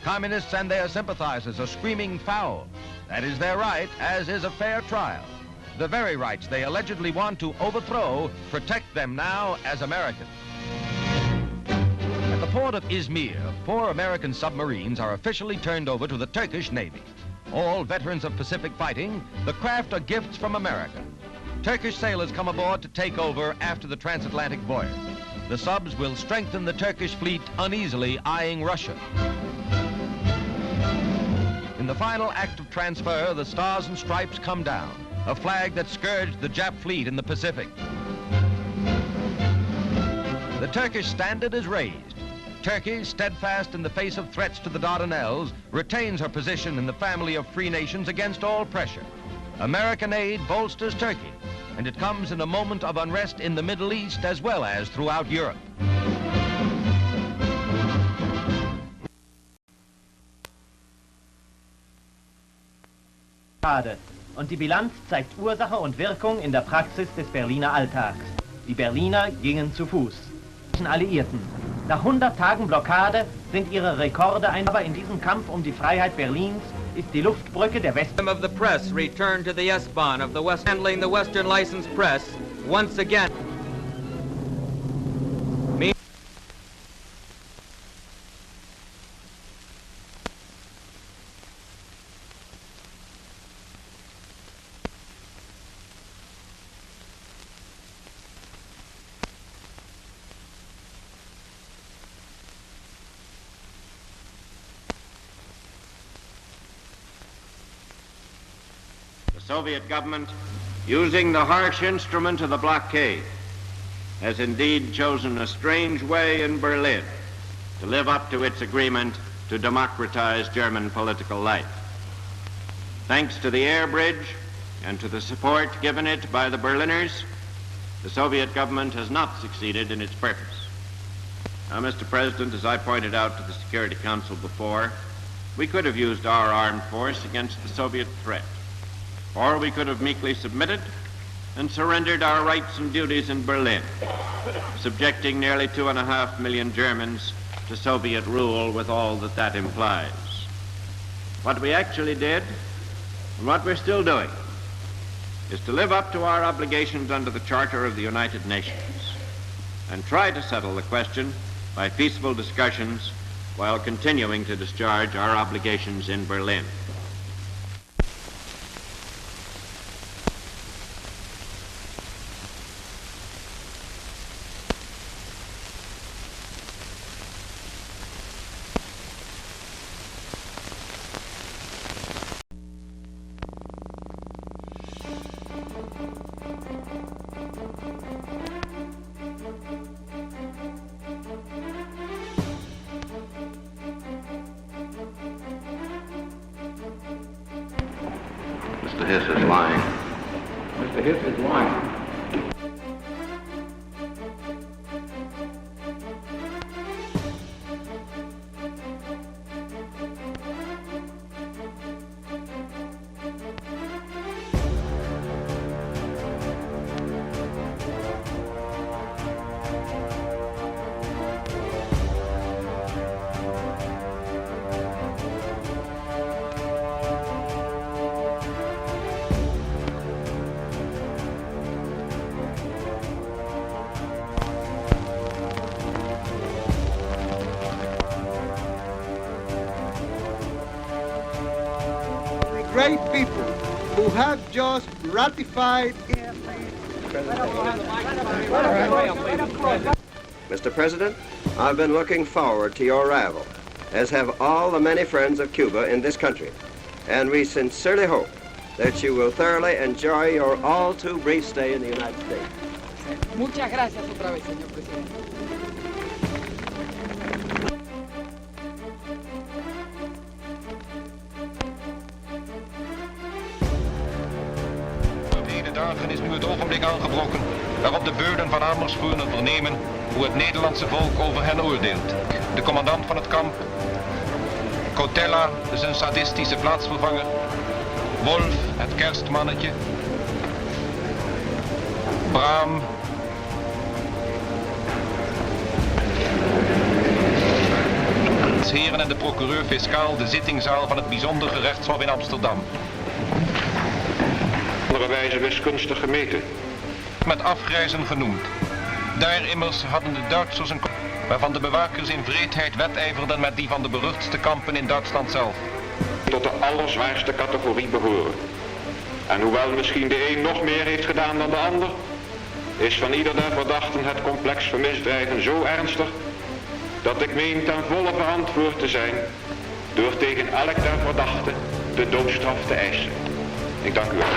Communists and their sympathizers are screaming foul. That is their right, as is a fair trial. The very rights they allegedly want to overthrow protect them now as Americans. At the port of Izmir, 4 American submarines are officially turned over to the Turkish Navy. All veterans of Pacific fighting, the craft are gifts from America. Turkish sailors come aboard to take over after the transatlantic voyage. The subs will strengthen the Turkish fleet, uneasily eyeing Russia. In the final act of transfer, the Stars and Stripes come down, a flag that scourged the Jap fleet in the Pacific. The Turkish standard is raised. Turkey, steadfast in the face of threats to the Dardanelles, retains her position in the family of free nations against all pressure. American aid bolsters Turkey, and it comes in a moment of unrest in the Middle East as well as throughout Europe. Und die Bilanz zeigt Ursache und Wirkung in der Praxis des Berliner Alltags. Die Berliner gingen zu Fuß. Alliierten. Nach 100 Tagen Blockade sind ihre Rekorde aber in diesem Kampf um die Freiheit Berlins ist die Luftbrücke der West. Of the press returned to the S-Bahn of the West, handling the Western licensed press once again. The Soviet government, using the harsh instrument of the blockade, has indeed chosen a strange way in Berlin to live up to its agreement to democratize German political life. Thanks to the air bridge and to the support given it by the Berliners, the Soviet government has not succeeded in its purpose. Now, Mr. President, as I pointed out to the Security Council before, we could have used our armed force against the Soviet threat, or we could have meekly submitted and surrendered our rights and duties in Berlin, subjecting nearly 2.5 million Germans to Soviet rule with all that that implies. What we actually did, and what we're still doing, is to live up to our obligations under the Charter of the United Nations and try to settle the question by peaceful discussions while continuing to discharge our obligations in Berlin. Mr. Hiss is lying. Mr. Hiss is lying. Great people who have just ratified. Mr. President, I've been looking forward to your arrival, as have all the many friends of Cuba in this country, and we sincerely hope that you will thoroughly enjoy your all too brief stay in the United States. Muchas gracias otra vez, señor presidente. Dagen is nu het ogenblik aangebroken waarop de beurden van Amersfoort vernemen hoe het Nederlandse volk over hen oordeelt. De commandant van het kamp, Cotella, zijn sadistische plaatsvervanger, Wolf, het kerstmannetje, Braam, heren en de procureur-fiscaal de zittingzaal van het bijzonder gerechtshof in Amsterdam. Wijze wiskunstig gemeten. Met afgrijzen genoemd. Daar immers hadden de Duitsers een waarvan de bewakers in wreedheid wedijverden met die van de beruchtste kampen in Duitsland zelf. Tot de allerzwaarste categorie behoren. En hoewel misschien de een nog meer heeft gedaan dan de ander, is van ieder der verdachten het complex van misdrijven zo ernstig dat ik meen ten volle verantwoord te zijn door tegen elk der verdachten de doodstraf te eisen. Ik dank u wel.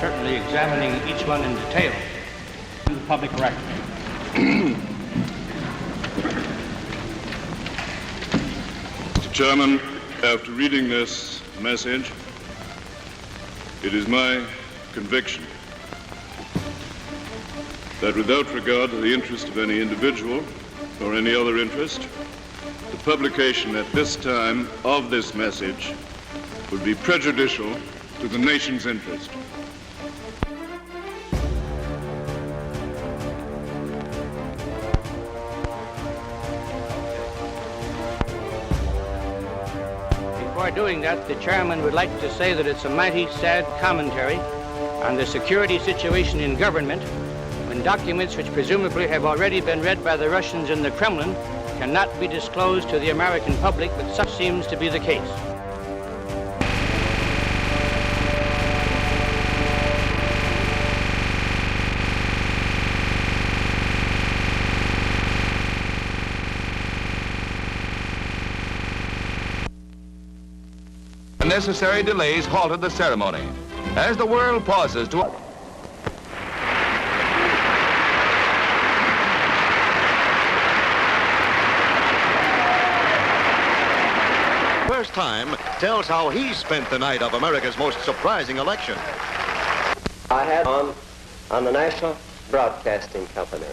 Certainly examining each one in detail to the public record. Mr. Chairman, after reading this message, it is my conviction that without regard to the interest of any individual or any other interest, the publication at this time of this message would be prejudicial to the nation's interest. Before doing that, the chairman would like to say that it's a mighty sad commentary on the security situation in government when documents which presumably have already been read by the Russians in the Kremlin cannot be disclosed to the American public, but such seems to be the case. Necessary delays halted the ceremony. As the world pauses to... First time tells how he spent the night of America's most surprising election. I had on the national broadcasting company.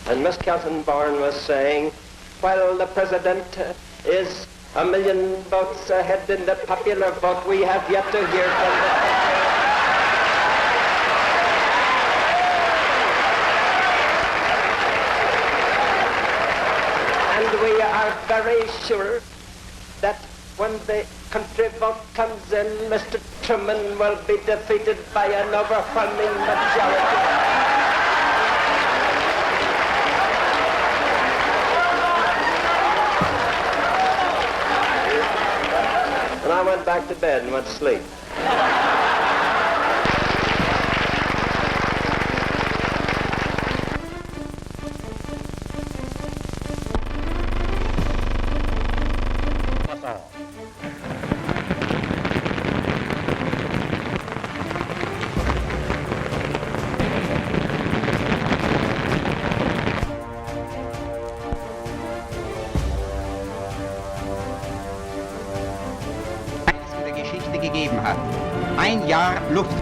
And Miss Kelton-Bourne was saying, while the president is 1 million votes ahead in the popular vote, we have yet to hear from the people. And we are very sure that when the country vote comes in, Mr. Truman will be defeated by an overwhelming majority. And I went back to bed and went to sleep. Gegeben hat. Ein Jahr Luft.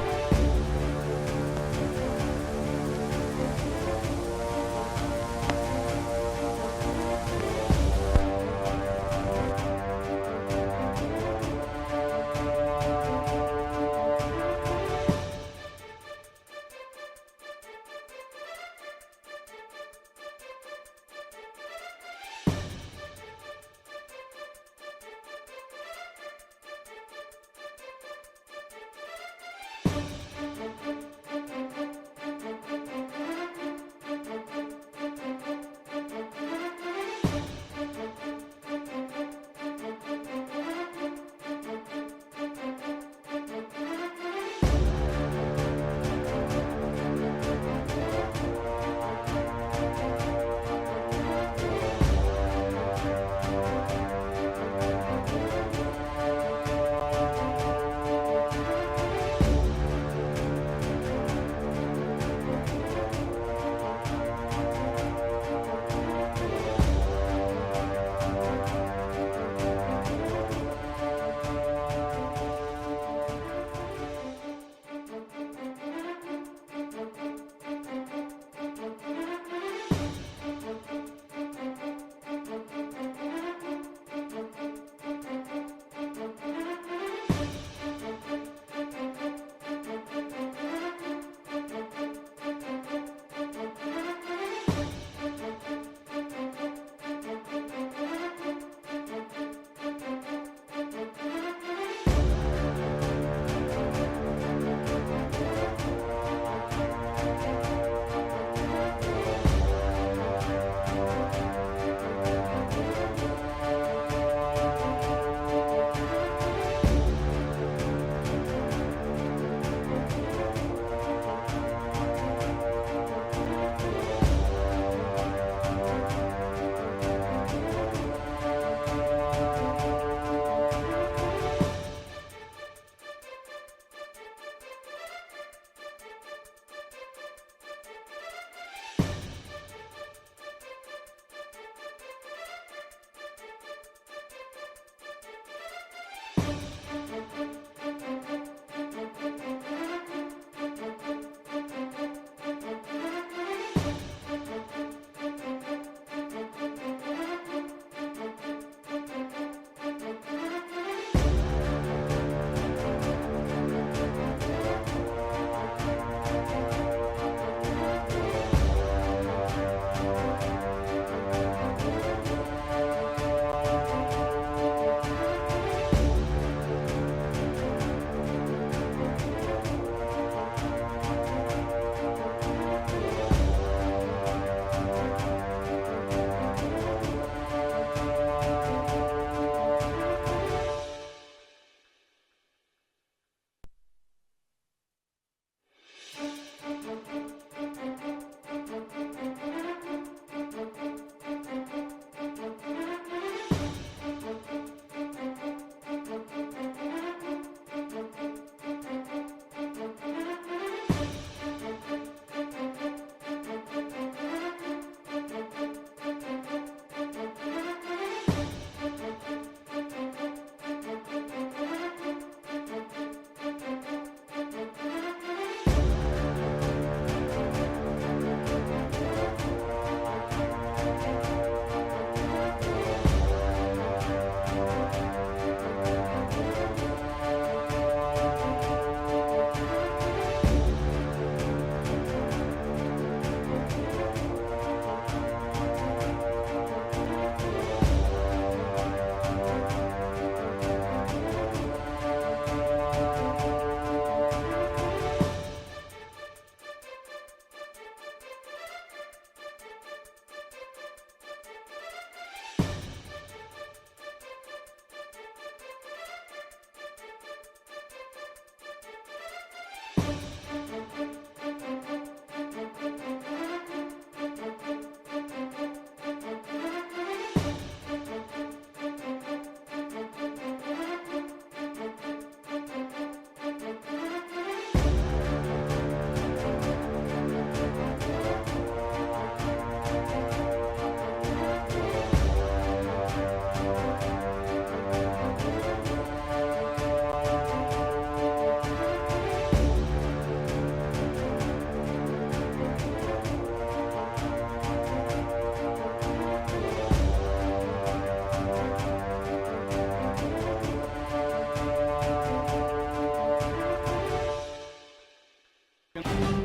American.